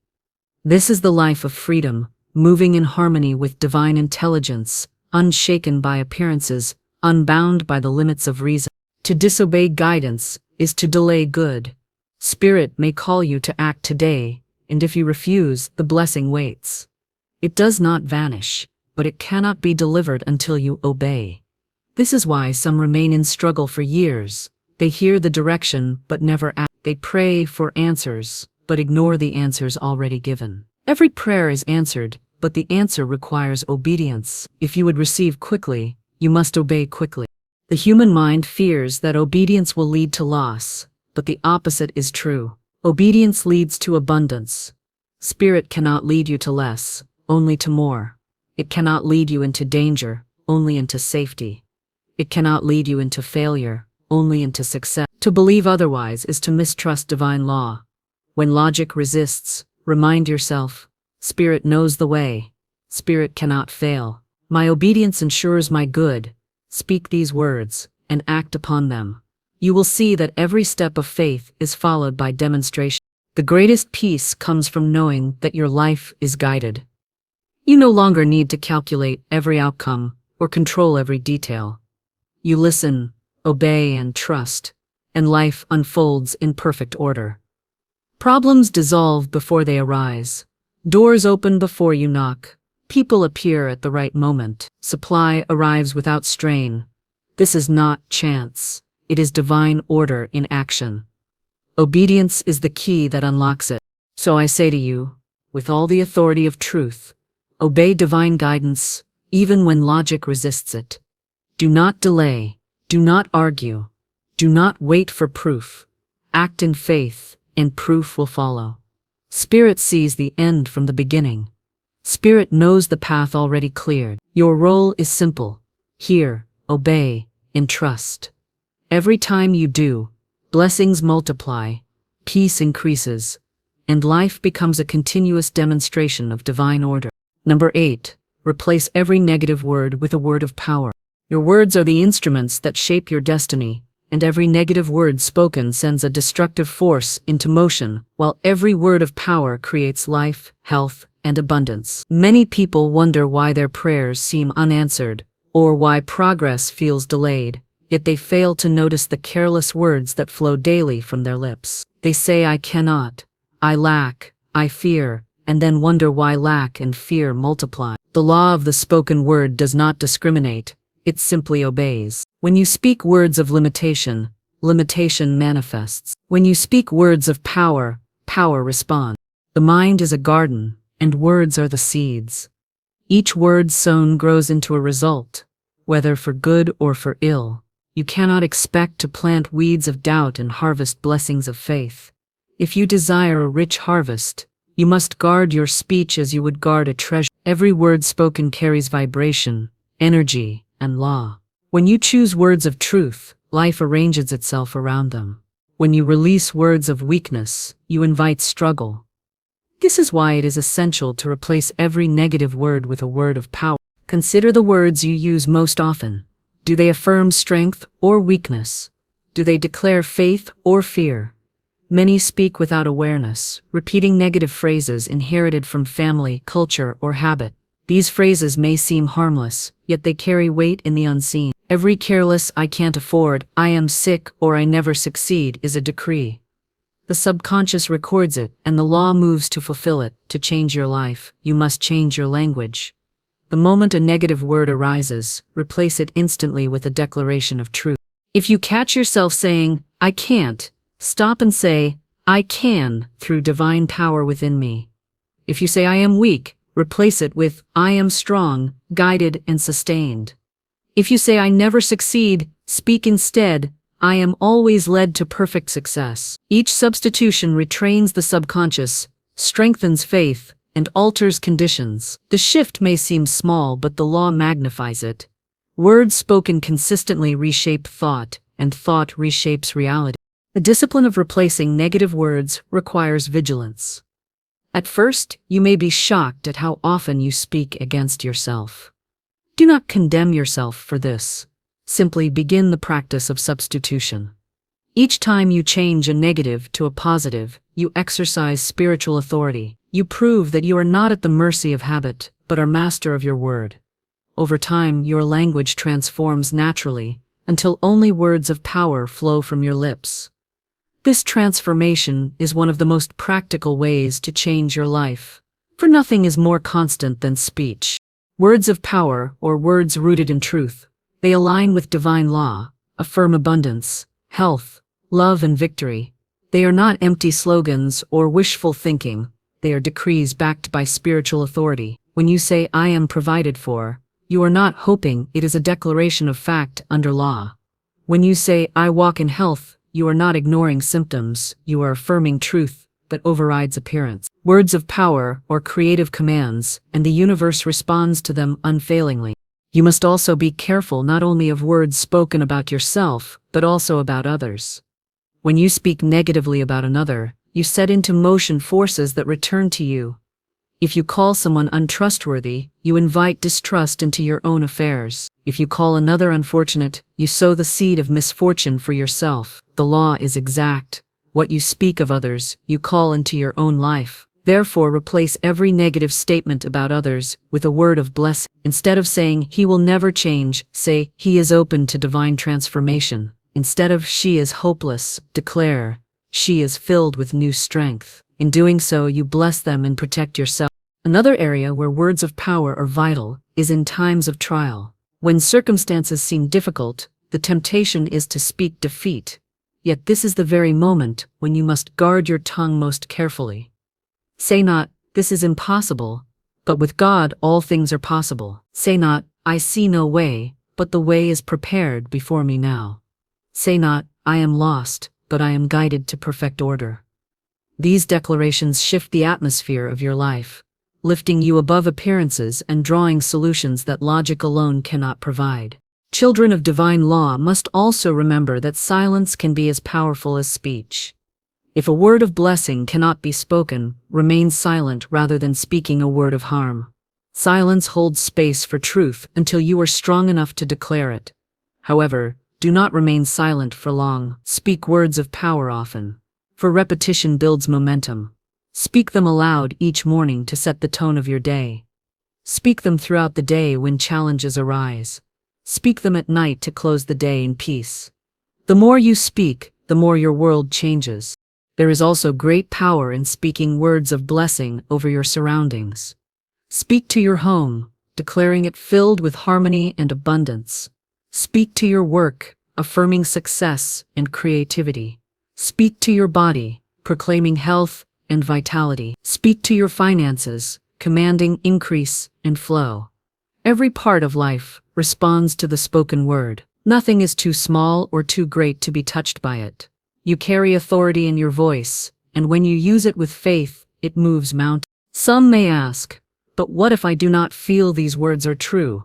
S1: This is the life of freedom, moving in harmony with divine intelligence, unshaken by appearances, unbound by the limits of reason. To disobey guidance is to delay good. Spirit may call you to act today, and if you refuse, the blessing waits. It does not vanish, but it cannot be delivered until you obey. This is why some remain in struggle for years. They hear the direction but never act. They pray for answers, but ignore the answers already given. Every prayer is answered, but the answer requires obedience. If you would receive quickly, you must obey quickly. The human mind fears that obedience will lead to loss, but the opposite is true. Obedience leads to abundance. Spirit cannot lead you to less, only to more. It cannot lead you into danger, only into safety. It cannot lead you into failure, only into success. To believe otherwise is to mistrust divine law. When logic resists, remind yourself, Spirit knows the way. Spirit cannot fail. My obedience ensures my good. Speak these words, and act upon them. You will see that every step of faith is followed by demonstration. The greatest peace comes from knowing that your life is guided. You no longer need to calculate every outcome or control every detail. You listen, obey, and trust, and life unfolds in perfect order. Problems dissolve before they arise. Doors open before you knock. People appear at the right moment. Supply arrives without strain. This is not chance. It is divine order in action. Obedience is the key that unlocks it. So I say to you, with all the authority of truth, obey divine guidance, even when logic resists it. Do not delay. Do not argue. Do not wait for proof. Act in faith, and proof will follow. Spirit sees the end from the beginning. Spirit knows the path already cleared. Your role is simple. Hear, obey, and trust. Every time you do, blessings multiply, peace increases, and life becomes a continuous demonstration of divine order. Number 8. Replace every negative word with a word of power. Your words are the instruments that shape your destiny, and every negative word spoken sends a destructive force into motion, while every word of power creates life, health, and abundance. Many people wonder why their prayers seem unanswered, or why progress feels delayed, yet they fail to notice the careless words that flow daily from their lips. They say, "I cannot," "I lack," "I fear," and then wonder why lack and fear multiply. The law of the spoken word does not discriminate, it simply obeys. When you speak words of limitation, limitation manifests. When you speak words of power, power responds. The mind is a garden, and words are the seeds. Each word sown grows into a result, whether for good or for ill. You cannot expect to plant weeds of doubt and harvest blessings of faith. If you desire a rich harvest, you must guard your speech as you would guard a treasure. Every word spoken carries vibration, energy, and law. When you choose words of truth, life arranges itself around them. When you release words of weakness, you invite struggle. This is why it is essential to replace every negative word with a word of power. Consider the words you use most often. Do they affirm strength or weakness? Do they declare faith or fear? Many speak without awareness, repeating negative phrases inherited from family, culture, or habit. These phrases may seem harmless, yet they carry weight in the unseen. Every careless "I can't afford," "I am sick," or "I never succeed" is a decree. The subconscious records it, and the law moves to fulfill it. To change your life, you must change your language. The moment a negative word arises, replace it instantly with a declaration of truth. If you catch yourself saying, "I can't," stop and say, "I can," through divine power within me. If you say, "I am weak," replace it with, "I am strong, guided, and sustained." If you say, "I never succeed," speak instead, "I am always led to perfect success." Each substitution retrains the subconscious, strengthens faith, and alters conditions. The shift may seem small, but the law magnifies it. Words spoken consistently reshape thought, and thought reshapes reality. The discipline of replacing negative words requires vigilance. At first, you may be shocked at how often you speak against yourself. Do not condemn yourself for this. Simply begin the practice of substitution. Each time you change a negative to a positive, you exercise spiritual authority. You prove that you are not at the mercy of habit, but are master of your word. Over time, your language transforms naturally, until only words of power flow from your lips. This transformation is one of the most practical ways to change your life, for nothing is more constant than speech. Words of power, or words rooted in truth, they align with divine law, affirm abundance, health, love, and victory. They are not empty slogans or wishful thinking. They are decrees backed by spiritual authority. When you say, "I am provided for," you are not hoping, it is a declaration of fact under law. When you say, "I walk in health," you are not ignoring symptoms, you are affirming truth that overrides appearance. Words of power, or creative commands, and the universe responds to them unfailingly. You must also be careful not only of words spoken about yourself, but also about others. When you speak negatively about another, you set into motion forces that return to you. If you call someone untrustworthy, you invite distrust into your own affairs. If you call another unfortunate, you sow the seed of misfortune for yourself. The law is exact. What you speak of others, you call into your own life. Therefore, replace every negative statement about others with a word of blessing. Instead of saying, "He will never change," say, "He is open to divine transformation." Instead of "She is hopeless," declare, "She is filled with new strength." In doing so, you bless them and protect yourself. Another area where words of power are vital is in times of trial. When circumstances seem difficult, the temptation is to speak defeat. Yet this is the very moment when you must guard your tongue most carefully. Say not, "This is impossible," but with God all things are possible. Say not, "I see no way," but the way is prepared before me now. Say not, "I am lost," but I am guided to perfect order. These declarations shift the atmosphere of your life, lifting you above appearances and drawing solutions that logic alone cannot provide. Children of divine law must also remember that silence can be as powerful as speech. If a word of blessing cannot be spoken, remain silent rather than speaking a word of harm. Silence holds space for truth until you are strong enough to declare it. However, Do not remain silent for long. Speak words of power often, for repetition builds momentum. Speak them aloud each morning to set the tone of your day. Speak them throughout the day when challenges arise. Speak them at night to close the day in peace. The more you speak, the more your world changes. There is also great power in speaking words of blessing over your surroundings. Speak to your home, declaring it filled with harmony and abundance. Speak to your work, affirming success and creativity. Speak to your body, proclaiming health and vitality. Speak to your finances, commanding increase and flow. Every part of life responds to the spoken word. Nothing is too small or too great to be touched by it. You carry authority in your voice, and when you use it with faith, it moves mountains. Some may ask, but what if I do not feel these words are true?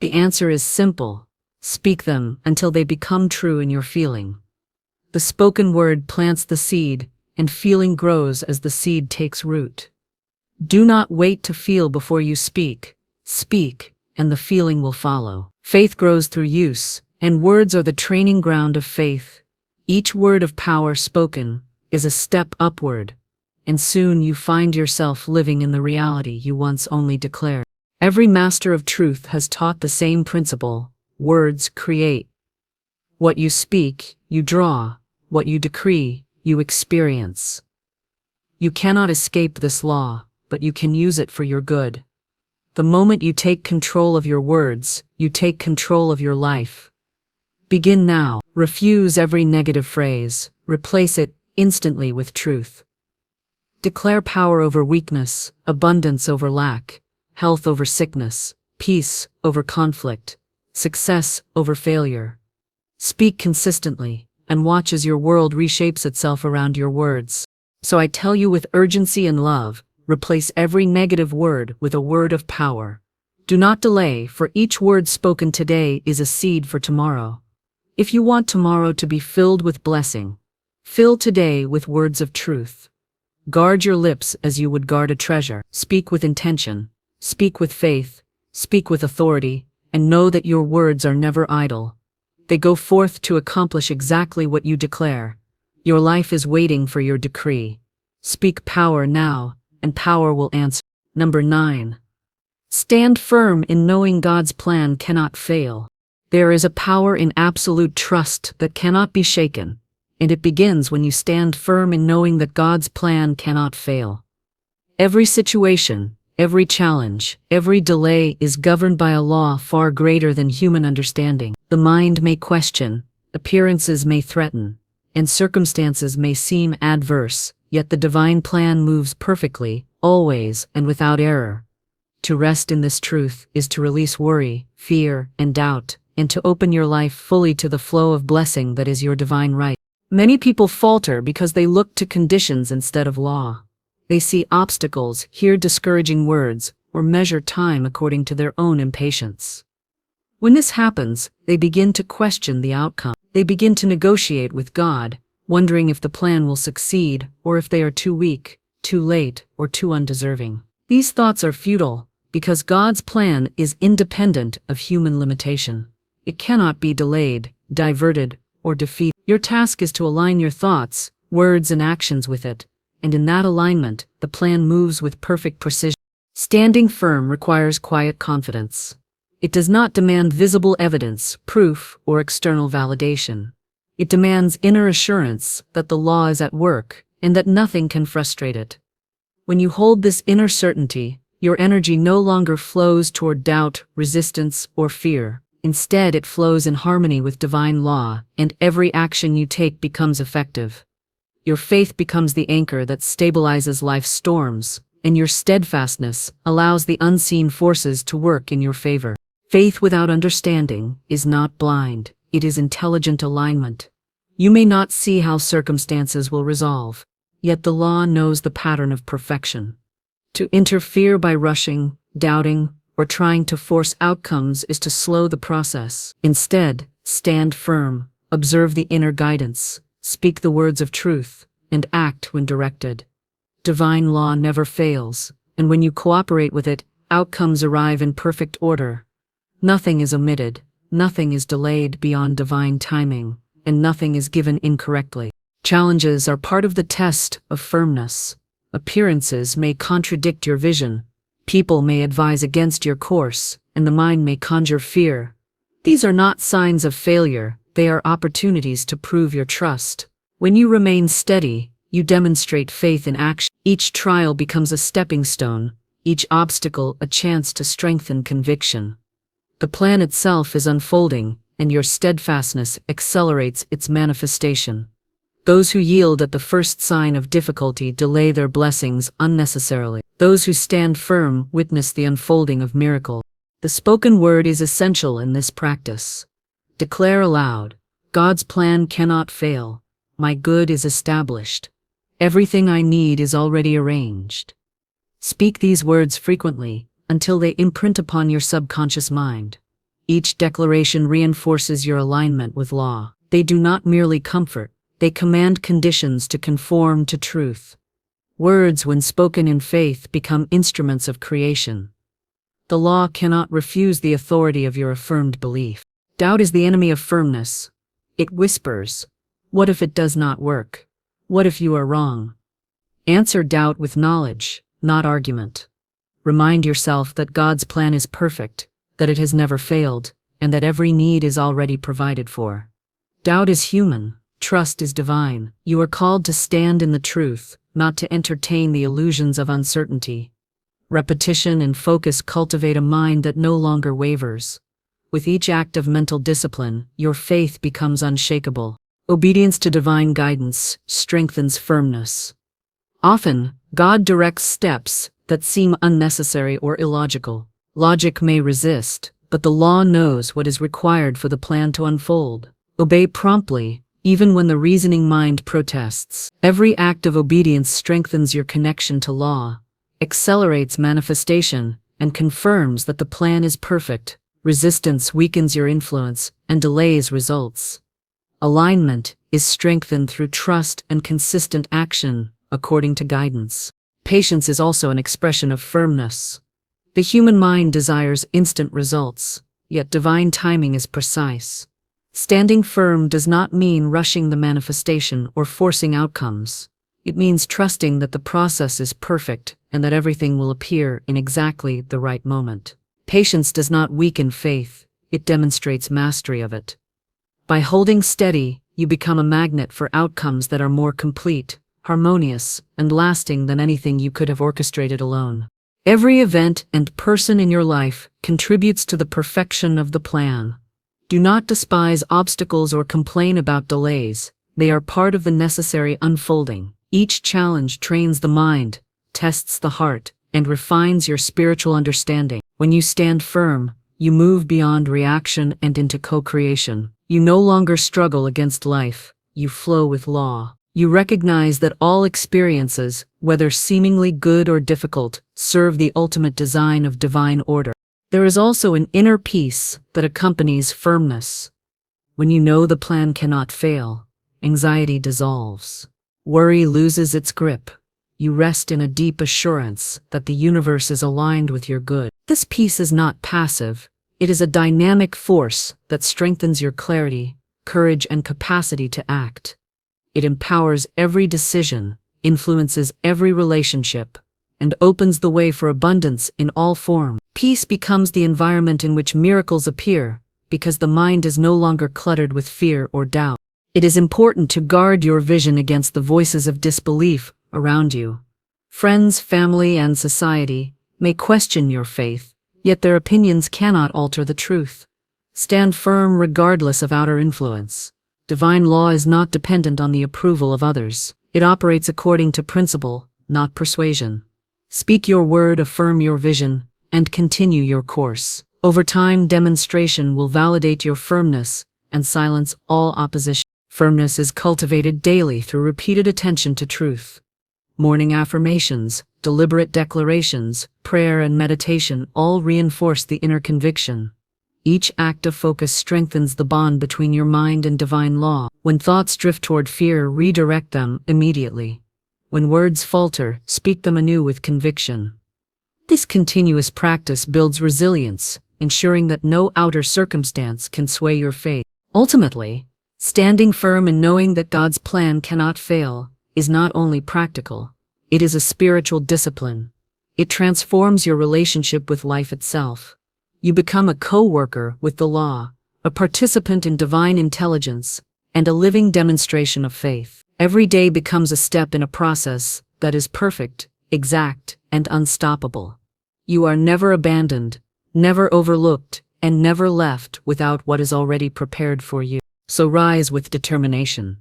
S1: The answer is simple. Speak them until they become true in your feeling. The spoken word plants the seed, and feeling grows as the seed takes root. Do not wait to feel before you speak. Speak, and the feeling will follow. Faith grows through use, and words are the training ground of faith. Each word of power spoken is a step upward, and soon you find yourself living in the reality you once only declared. Every master of truth has taught the same principle: words create. What you speak, you draw. What you decree, you experience. You cannot escape this law, but you can use it for your good. The moment you take control of your words, you take control of your life. Begin now. Refuse every negative phrase. Replace it instantly with truth. Declare power over weakness, abundance over lack, health over sickness, peace over conflict, success over failure. Speak consistently, and watch as your world reshapes itself around your words. So I tell you with urgency and love, replace every negative word with a word of power. Do not delay, for each word spoken today is a seed for tomorrow. If you want tomorrow to be filled with blessing, fill today with words of truth. Guard your lips as you would guard a treasure. Speak with intention, speak with faith, speak with authority, and know that your words are never idle. They go forth to accomplish exactly what you declare. Your life is waiting for your decree. Speak power now, and power will answer. Number 9. Stand firm in knowing God's plan cannot fail. There is a power in absolute trust that cannot be shaken, and it begins when you stand firm in knowing that God's plan cannot fail. Every situation, every challenge, every delay is governed by a law far greater than human understanding. The mind may question, appearances may threaten, and circumstances may seem adverse, yet the divine plan moves perfectly, always, and without error. To rest in this truth is to release worry, fear, and doubt, and to open your life fully to the flow of blessing that is your divine right. Many people falter because they look to conditions instead of law. They see obstacles, hear discouraging words, or measure time according to their own impatience. When this happens, they begin to question the outcome. They begin to negotiate with God, wondering if the plan will succeed, or if they are too weak, too late, or too undeserving. These thoughts are futile, because God's plan is independent of human limitation. It cannot be delayed, diverted, or defeated. Your task is to align your thoughts, words, and actions with it, and in that alignment, the plan moves with perfect precision. Standing firm requires quiet confidence. It does not demand visible evidence, proof, or external validation. It demands inner assurance that the law is at work, and that nothing can frustrate it. When you hold this inner certainty, your energy no longer flows toward doubt, resistance, or fear. Instead, it flows in harmony with divine law, and every action you take becomes effective. Your faith becomes the anchor that stabilizes life's storms, and your steadfastness allows the unseen forces to work in your favor. Faith without understanding is not blind, it is intelligent alignment. You may not see how circumstances will resolve, yet the law knows the pattern of perfection. To interfere by rushing, doubting, or trying to force outcomes is to slow the process. Instead, stand firm, observe the inner guidance, speak the words of truth, and act when directed. Divine law never fails, and when you cooperate with it, outcomes arrive in perfect order. Nothing is omitted, Nothing is delayed beyond divine timing, and nothing is given incorrectly. Challenges are part of the test of firmness. Appearances may contradict your vision. People may advise against your course, and the mind may conjure fear. These are not signs of failure, they are opportunities to prove your trust. When you remain steady, you demonstrate faith in action. Each trial becomes a stepping stone, each obstacle a chance to strengthen conviction. The plan itself is unfolding, and your steadfastness accelerates its manifestation. Those who yield at the first sign of difficulty delay their blessings unnecessarily. Those who stand firm witness the unfolding of miracles. The spoken word is essential in this practice. Declare aloud, God's plan cannot fail. My good is established. Everything I need is already arranged. Speak these words frequently, until they imprint upon your subconscious mind. Each declaration reinforces your alignment with law. They do not merely comfort, they command conditions to conform to truth. Words, when spoken in faith, become instruments of creation. The law cannot refuse the authority of your affirmed belief. Doubt is the enemy of firmness. It whispers, what if it does not work? What if you are wrong? Answer doubt with knowledge, not argument. Remind yourself that God's plan is perfect, that it has never failed, and that every need is already provided for. Doubt is human, trust is divine. You are called to stand in the truth, not to entertain the illusions of uncertainty. Repetition and focus cultivate a mind that no longer wavers. With each act of mental discipline, your faith becomes unshakable. Obedience to divine guidance strengthens firmness. Often, God directs steps that seem unnecessary or illogical. Logic may resist, but the law knows what is required for the plan to unfold. Obey promptly, even when the reasoning mind protests. Every act of obedience strengthens your connection to law, accelerates manifestation, and confirms that the plan is perfect. Resistance weakens your influence and delays results. Alignment is strengthened through trust and consistent action, according to guidance. Patience is also an expression of firmness. The human mind desires instant results, yet divine timing is precise. Standing firm does not mean rushing the manifestation or forcing outcomes. It means trusting that the process is perfect and that everything will appear in exactly the right moment. Patience does not weaken faith, it demonstrates mastery of it. By holding steady, you become a magnet for outcomes that are more complete, harmonious, and lasting than anything you could have orchestrated alone. Every event and person in your life contributes to the perfection of the plan. Do not despise obstacles or complain about delays. They are part of the necessary unfolding. Each challenge trains the mind, tests the heart, and refines your spiritual understanding. When you stand firm, you move beyond reaction and into co-creation. You no longer struggle against life, you flow with law. You recognize that all experiences, whether seemingly good or difficult, serve the ultimate design of divine order. There is also an inner peace that accompanies firmness. When you know the plan cannot fail, anxiety dissolves. Worry loses its grip. You rest in a deep assurance that the universe is aligned with your good. This peace is not passive. It is a dynamic force that strengthens your clarity, courage, and capacity to act. It empowers every decision, influences every relationship, and opens the way for abundance in all forms. Peace becomes the environment in which miracles appear, because the mind is no longer cluttered with fear or doubt. It is important to guard your vision against the voices of disbelief around you. Friends, family, and society may question your faith, yet their opinions cannot alter the truth. Stand firm regardless of outer influence. Divine law is not dependent on the approval of others. It operates according to principle, not persuasion. Speak your word, affirm your vision, and continue your course. Over time, demonstration will validate your firmness and silence all opposition. Firmness is cultivated daily through repeated attention to truth. Morning affirmations, deliberate declarations, prayer, and meditation all reinforce the inner conviction. Each act of focus strengthens the bond between your mind and divine law. When thoughts drift toward fear, redirect them immediately. When words falter, speak them anew with conviction. This continuous practice builds resilience, ensuring that no outer circumstance can sway your faith. Ultimately, standing firm in knowing that God's plan cannot fail is not only practical, it is a spiritual discipline. It transforms your relationship with life itself. You become a co-worker with the law, a participant in divine intelligence, and a living demonstration of faith. Every day becomes a step in a process that is perfect, exact, and unstoppable. You are never abandoned, never overlooked, and never left without what is already prepared for you. So rise with determination.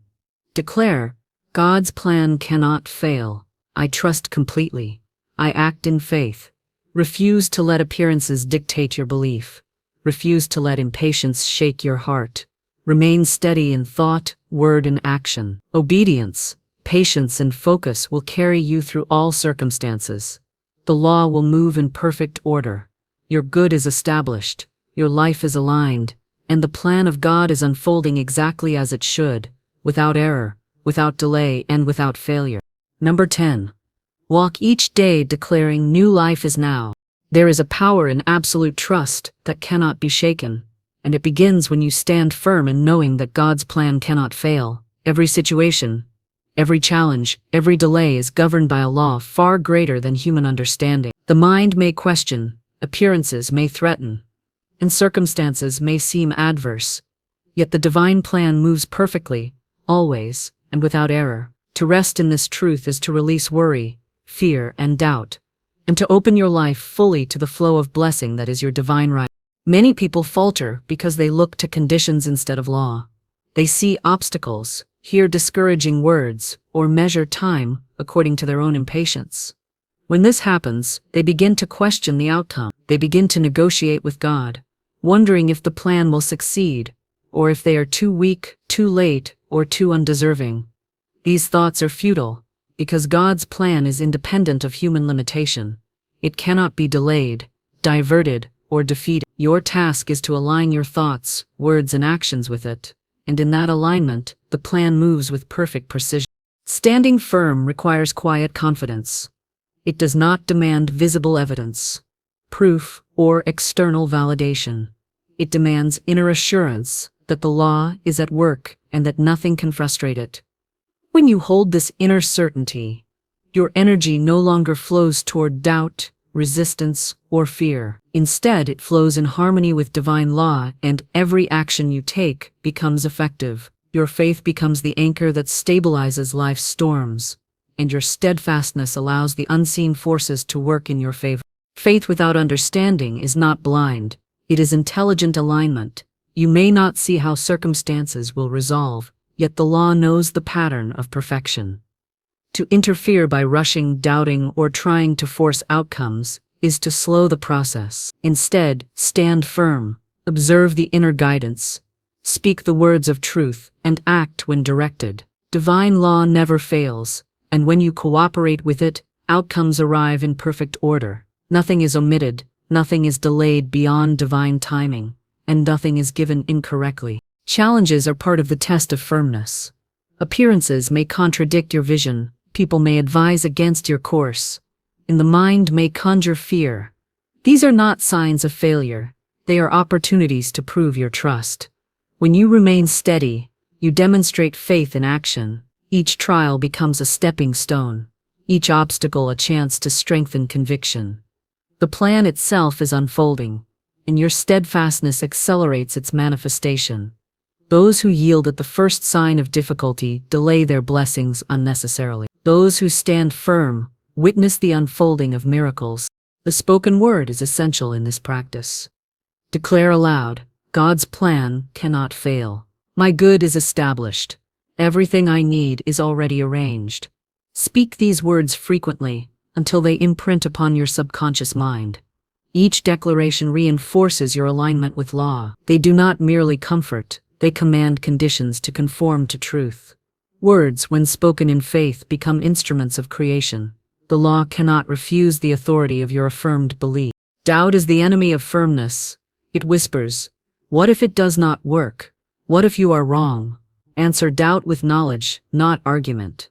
S1: Declare, God's plan cannot fail. I trust completely. I act in faith. Refuse to let appearances dictate your belief. Refuse to let impatience shake your heart. Remain steady in thought, word, and action. Obedience, patience, and focus will carry you through all circumstances. The law will move in perfect order. Your good is established, your life is aligned, and the plan of God is unfolding exactly as it should, without error, without delay, and without failure. Number 10. Walk each day declaring new life is now. There is a power in absolute trust that cannot be shaken, and it begins when you stand firm in knowing that God's plan cannot fail. Every situation, every challenge, every delay is governed by a law far greater than human understanding. The mind may question, appearances may threaten, and circumstances may seem adverse, yet the divine plan moves perfectly, always, and without error. To rest in this truth is to release worry, fear, and doubt, and to open your life fully to the flow of blessing that is your divine right. Many people falter because they look to conditions instead of law. They see obstacles, hear discouraging words, or measure time according to their own impatience. When this happens, they begin to question the outcome. They begin to negotiate with God, wondering if the plan will succeed, or if they are too weak, too late, or too undeserving. These thoughts are futile, because God's plan is independent of human limitation. It cannot be delayed, diverted, or defeated. Your task is to align your thoughts, words, and actions with it, and in that alignment, the plan moves with perfect precision. Standing firm requires quiet confidence. It does not demand visible evidence, proof, or external validation. It demands inner assurance that the law is at work and that nothing can frustrate it. When you hold this inner certainty, your energy no longer flows toward doubt, resistance, or fear. Instead, it flows in harmony with divine law, and every action you take becomes effective. Your faith becomes the anchor that stabilizes life's storms, and your steadfastness allows the unseen forces to work in your favor. Faith without understanding is not blind, it is intelligent alignment. You may not see how circumstances will resolve, yet the law knows the pattern of perfection. To interfere by rushing, doubting, or trying to force outcomes is to slow the process. Instead, stand firm, observe the inner guidance, speak the words of truth, and act when directed. Divine law never fails, and when you cooperate with it, outcomes arrive in perfect order. Nothing is omitted, nothing is delayed beyond divine timing, and nothing is given incorrectly. Challenges are part of the test of firmness. Appearances may contradict your vision, people may advise against your course, and the mind may conjure fear. These are not signs of failure, they are opportunities to prove your trust. When you remain steady, you demonstrate faith in action. Each trial becomes a stepping stone, each obstacle a chance to strengthen conviction. The plan itself is unfolding, and your steadfastness accelerates its manifestation. Those who yield at the first sign of difficulty delay their blessings unnecessarily. Those who stand firm witness the unfolding of miracles. The spoken word is essential in this practice. Declare aloud, God's plan cannot fail. My good is established. Everything I need is already arranged. Speak these words frequently until they imprint upon your subconscious mind. Each declaration reinforces your alignment with law. They do not merely comfort, they command conditions to conform to truth. Words, when spoken in faith, become instruments of creation. The law cannot refuse the authority of your affirmed belief. Doubt is the enemy of firmness. It whispers, what if it does not work? What if you are wrong? Answer doubt with knowledge, not argument.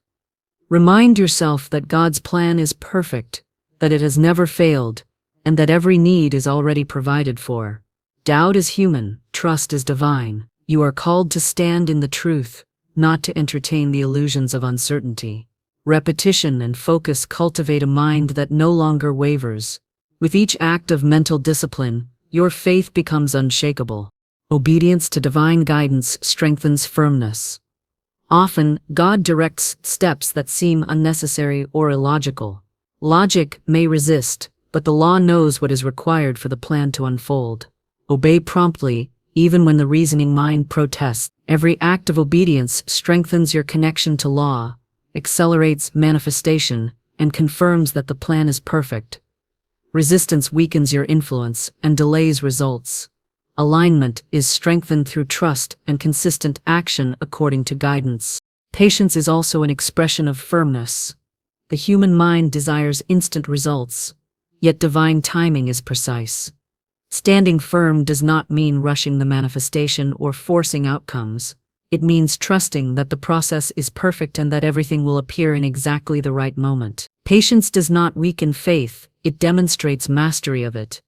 S1: Remind yourself that God's plan is perfect, that it has never failed, and that every need is already provided for. Doubt is human, trust is divine. You are called to stand in the truth, not to entertain the illusions of uncertainty. Repetition and focus cultivate a mind that no longer wavers. With each act of mental discipline, your faith becomes unshakable. Obedience to divine guidance strengthens firmness. Often, God directs steps that seem unnecessary or illogical. Logic may resist, but the law knows what is required for the plan to unfold. Obey promptly, even when the reasoning mind protests. Every act of obedience strengthens your connection to law, accelerates manifestation, and confirms that the plan is perfect. Resistance weakens your influence and delays results. Alignment is strengthened through trust and consistent action according to guidance. Patience is also an expression of firmness. The human mind desires instant results, yet divine timing is precise. Standing firm does not mean rushing the manifestation or forcing outcomes. It means trusting that the process is perfect and that everything will appear in exactly the right moment. Patience does not weaken faith, it demonstrates mastery of it.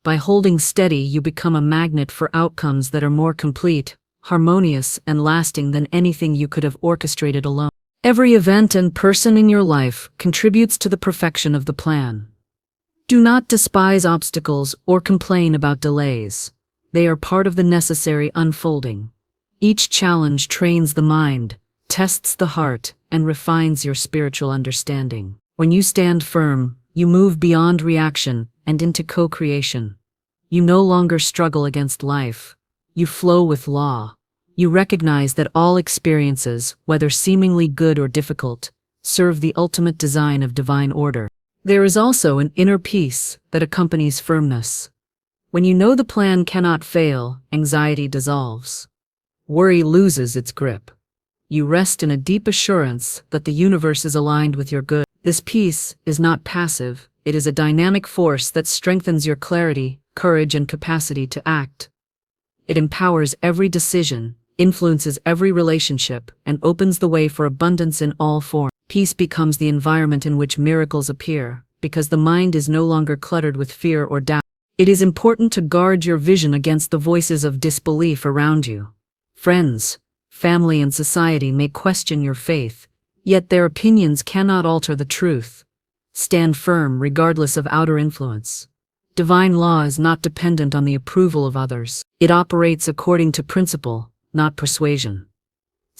S1: By holding steady, you become a magnet for outcomes that are more complete, harmonious, and lasting than anything you could have orchestrated alone. Every event and person in your life contributes to the perfection of the plan. Do not despise obstacles or complain about delays. They are part of the necessary unfolding. Each challenge trains the mind, tests the heart, and refines your spiritual understanding. When you stand firm, you move beyond reaction and into co-creation. You no longer struggle against life. You flow with law. You recognize that all experiences, whether seemingly good or difficult, serve the ultimate design of divine order. There is also an inner peace that accompanies firmness. When you know the plan cannot fail, anxiety dissolves. Worry loses its grip. You rest in a deep assurance that the universe is aligned with your good. This peace is not passive, it is a dynamic force that strengthens your clarity, courage, and capacity to act. It empowers every decision, influences every relationship, and opens the way for abundance in all forms. Peace becomes the environment in which miracles appear, because the mind is no longer cluttered with fear or doubt. It is important to guard your vision against the voices of disbelief around you. Friends, family, and society may question your faith, yet their opinions cannot alter the truth. Stand firm regardless of outer influence. Divine law is not dependent on the approval of others. It operates according to principle, not persuasion.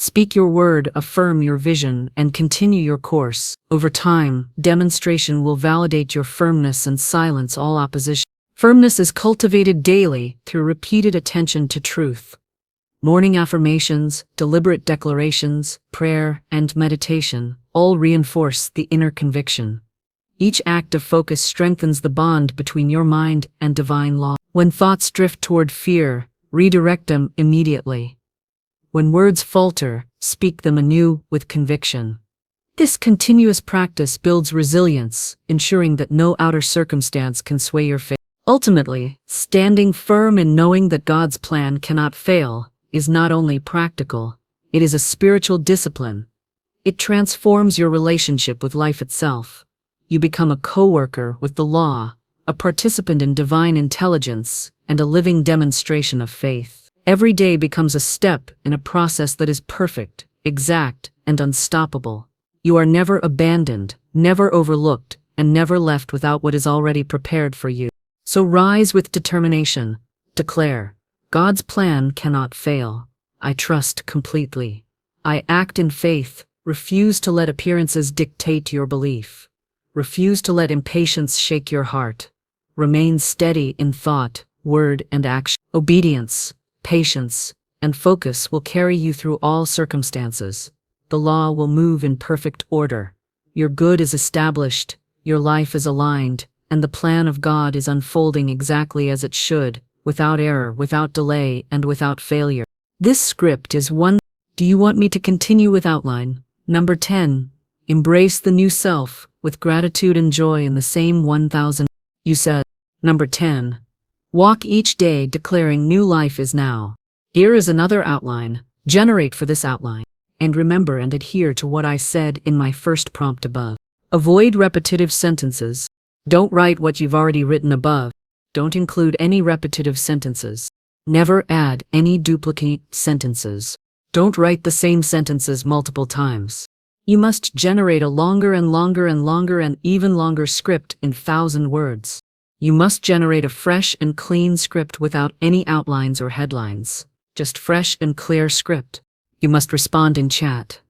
S1: Speak your word, affirm your vision, and continue your course. Over time, demonstration will validate your firmness and silence all opposition. Firmness is cultivated daily through repeated attention to truth. Morning affirmations, deliberate declarations, prayer, and meditation all reinforce the inner conviction. Each act of focus strengthens the bond between your mind and divine law. When thoughts drift toward fear, redirect them immediately. When words falter, speak them anew with conviction. This continuous practice builds resilience, ensuring that no outer circumstance can sway your faith. Ultimately, standing firm in knowing that God's plan cannot fail is not only practical, it is a spiritual discipline. It transforms your relationship with life itself. You become a co-worker with the law, a participant in divine intelligence, and a living demonstration of faith. Every day becomes a step in a process that is perfect, exact, and unstoppable. You are never abandoned, never overlooked, and never left without what is already prepared for you. So rise with determination. Declare, God's plan cannot fail. I trust completely. I act in faith. Refuse to let appearances dictate your belief. Refuse to let impatience shake your heart. Remain steady in thought, word, and action. Obedience, patience, and focus will carry you through all circumstances. The law will move in perfect order. Your good is established, your life is aligned, and the plan of God is unfolding exactly as it should, without error, without delay, and without failure. This script is one. Do you want me to continue with outline? Number 10. Embrace the new self with gratitude and joy in the same 1000. You said. Number 10. Walk each day declaring new life is now. Here is another outline. Generate for this outline. And remember and adhere to what I said in my first prompt above. Avoid repetitive sentences. Don't write what you've already written above. Don't include any repetitive sentences. Never add any duplicate sentences. Don't write the same sentences multiple times. You must generate a longer and longer and longer and even longer script in 1,000 words. You must generate a fresh and clean script without any outlines or headlines. Just fresh and clear script. You must respond in chat,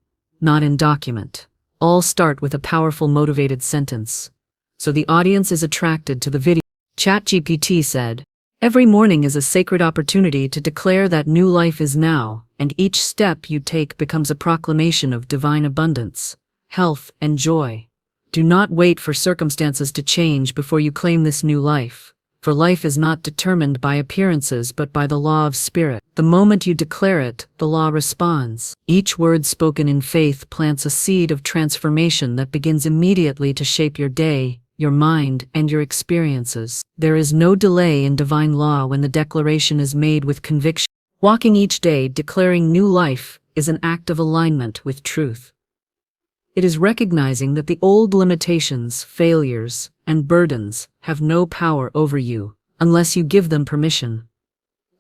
S1: not in document. All start with a powerful motivated sentence, so the audience is attracted to the video. ChatGPT said, "Every morning is a sacred opportunity to declare that new life is now, and each step you take becomes a proclamation of divine abundance, health, and joy. Do not wait for circumstances to change before you claim this new life, for life is not determined by appearances but by the law of spirit. The moment you declare it, the law responds. Each word spoken in faith plants a seed of transformation that begins immediately to shape your day, your mind, and your experiences. There is no delay in divine law when the declaration is made with conviction. Walking each day declaring new life is an act of alignment with truth. It is recognizing that the old limitations, failures, and burdens have no power over you unless you give them permission.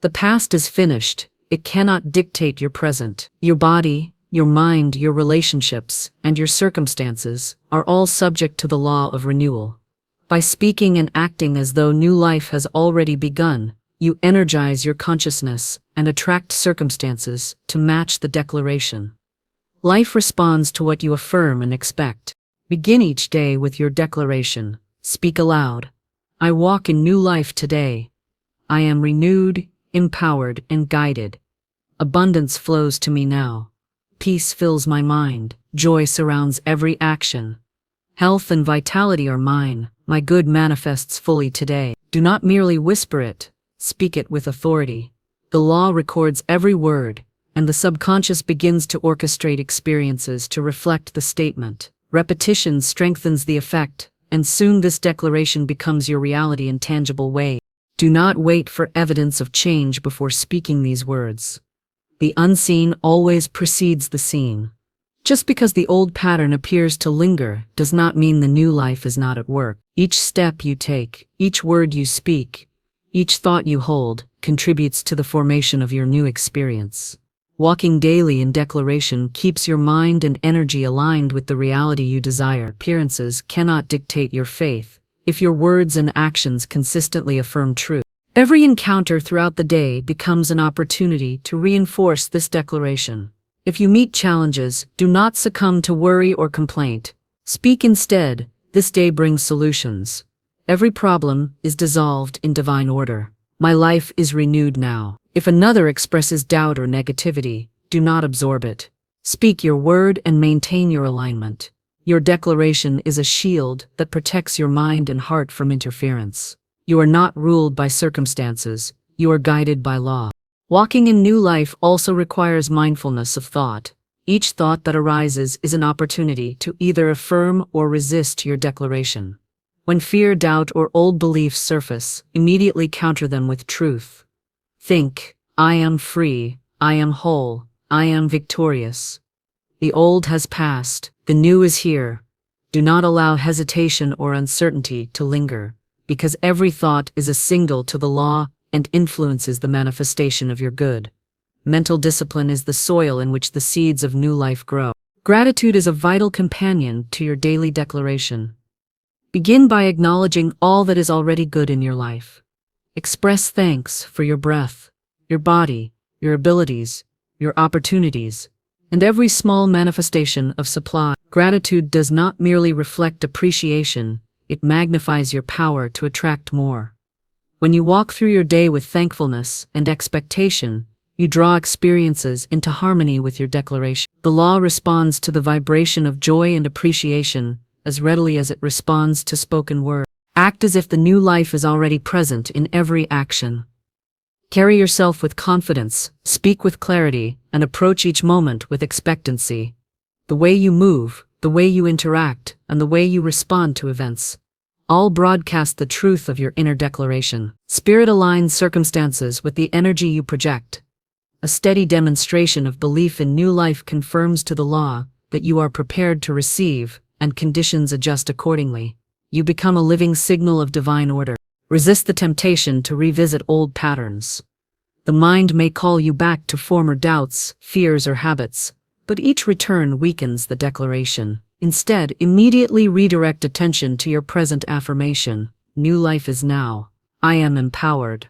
S1: The past is finished. It cannot dictate your present. Your body, your mind, your relationships, and your circumstances are all subject to the law of renewal. By speaking and acting as though new life has already begun, you energize your consciousness and attract circumstances to match the declaration. Life responds to what you affirm and expect. Begin each day with your declaration. Speak aloud. I walk in new life today. I am renewed, empowered, and guided. Abundance flows to me now. Peace fills my mind. Joy surrounds every action. Health and vitality are mine. My good manifests fully today. Do not merely whisper it. Speak it with authority. The law records every word, and the subconscious begins to orchestrate experiences to reflect the statement. Repetition strengthens the effect, and soon this declaration becomes your reality in tangible ways. Do not wait for evidence of change before speaking these words. The unseen always precedes the seen. Just because the old pattern appears to linger does not mean the new life is not at work. Each step you take, each word you speak, each thought you hold, contributes to the formation of your new experience. Walking daily in declaration keeps your mind and energy aligned with the reality you desire. Appearances cannot dictate your faith if your words and actions consistently affirm truth. Every encounter throughout the day becomes an opportunity to reinforce this declaration. If you meet challenges, do not succumb to worry or complaint. Speak instead, "This day brings solutions. Every problem is dissolved in divine order. My life is renewed now." If another expresses doubt or negativity, do not absorb it. Speak your word and maintain your alignment. Your declaration is a shield that protects your mind and heart from interference. You are not ruled by circumstances, you are guided by law. Walking in new life also requires mindfulness of thought. Each thought that arises is an opportunity to either affirm or resist your declaration. When fear, doubt, or old beliefs surface, immediately counter them with truth. Think, I am free, I am whole, I am victorious. The old has passed, the new is here. Do not allow hesitation or uncertainty to linger, because every thought is a signal to the law and influences the manifestation of your good. Mental discipline is the soil in which the seeds of new life grow. Gratitude is a vital companion to your daily declaration. Begin by acknowledging all that is already good in your life. Express thanks for your breath, your body, your abilities, your opportunities, and every small manifestation of supply. Gratitude does not merely reflect appreciation, it magnifies your power to attract more. When you walk through your day with thankfulness and expectation, you draw experiences into harmony with your declaration. The law responds to the vibration of joy and appreciation as readily as it responds to spoken word. Act as if the new life is already present in every action. Carry yourself with confidence, speak with clarity, and approach each moment with expectancy. The way you move, the way you interact, and the way you respond to events all broadcast the truth of your inner declaration. Spirit aligns circumstances with the energy you project. A steady demonstration of belief in new life confirms to the law that you are prepared to receive, and conditions adjust accordingly. You become a living signal of divine order. Resist the temptation to revisit old patterns. The mind may call you back to former doubts, fears, or habits, but each return weakens the declaration. Instead, immediately redirect attention to your present affirmation. New life is now. I am empowered.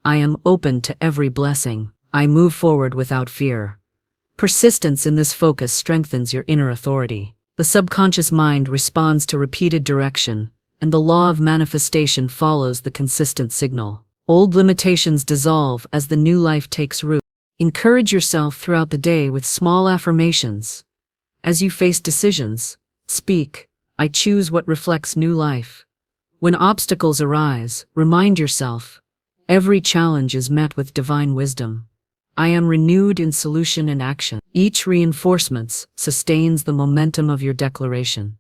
S1: I am open to every blessing. I move forward without fear. Persistence in this focus strengthens your inner authority. The subconscious mind responds to repeated direction, and the law of manifestation follows the consistent signal. Old limitations dissolve as the new life takes root. Encourage yourself throughout the day with small affirmations. As you face decisions, speak, I choose what reflects new life. When obstacles arise, remind yourself, every challenge is met with divine wisdom. I am renewed in solution and action. Each reinforcement sustains the momentum of your declaration.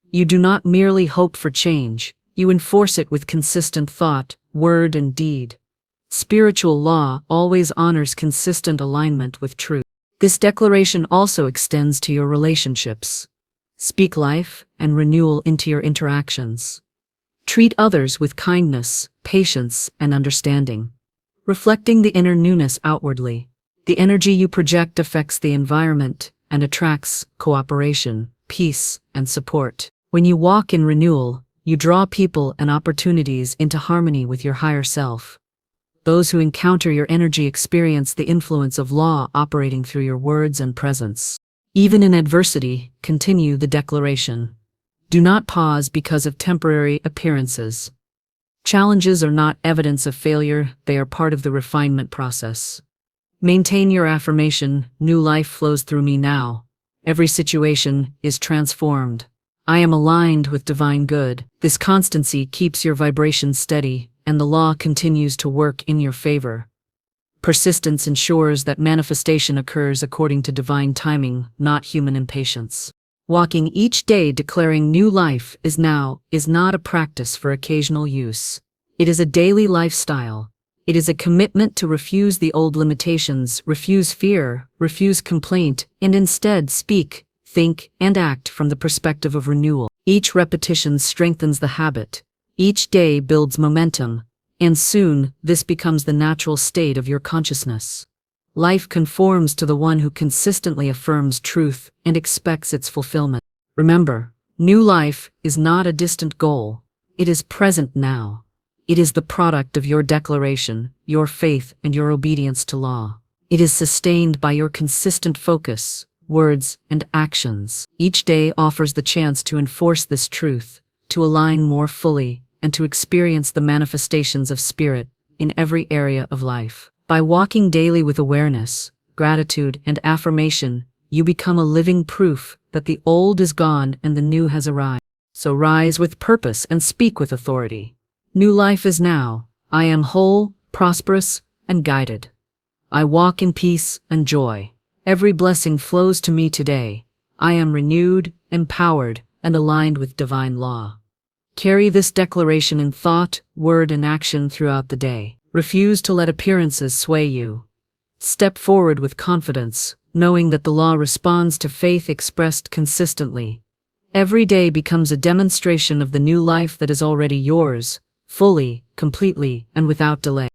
S1: You do not merely hope for change, you enforce it with consistent thought, word, and deed. Spiritual law always honors consistent alignment with truth. This declaration also extends to your relationships. Speak life and renewal into your interactions. Treat others with kindness, patience, and understanding, reflecting the inner newness outwardly. The energy you project affects the environment and attracts cooperation, peace, and support. When you walk in renewal, you draw people and opportunities into harmony with your higher self. Those who encounter your energy experience the influence of law operating through your words and presence. Even in adversity, continue the declaration. Do not pause because of temporary appearances. Challenges are not evidence of failure, they are part of the refinement process. Maintain your affirmation, new life flows through me now. Every situation is transformed. I am aligned with divine good. This constancy keeps your vibration steady, and the law continues to work in your favor. Persistence ensures that manifestation occurs according to divine timing, not human impatience. Walking each day declaring new life is now is not a practice for occasional use. It is a daily lifestyle. It is a commitment to refuse the old limitations, refuse fear, refuse complaint, and instead speak, think, and act from the perspective of renewal. Each repetition strengthens the habit. Each day builds momentum, and soon this becomes the natural state of your consciousness. Life conforms to the one who consistently affirms truth and expects its fulfillment. Remember, new life is not a distant goal. It is present now. It is the product of your declaration, your faith, and your obedience to law. It is sustained by your consistent focus, words, and actions. Each day offers the chance to enforce this truth, to align more fully, and to experience the manifestations of spirit in every area of life. By walking daily with awareness, gratitude, and affirmation, you become a living proof that the old is gone and the new has arrived. So rise with purpose and speak with authority. New life is now. I am whole, prosperous, and guided. I walk in peace and joy. Every blessing flows to me today. I am renewed, empowered, and aligned with divine law. Carry this declaration in thought, word, and action throughout the day. Refuse to let appearances sway you. Step forward with confidence, knowing that the law responds to faith expressed consistently. Every day becomes a demonstration of the new life that is already yours, fully, completely, and without delay.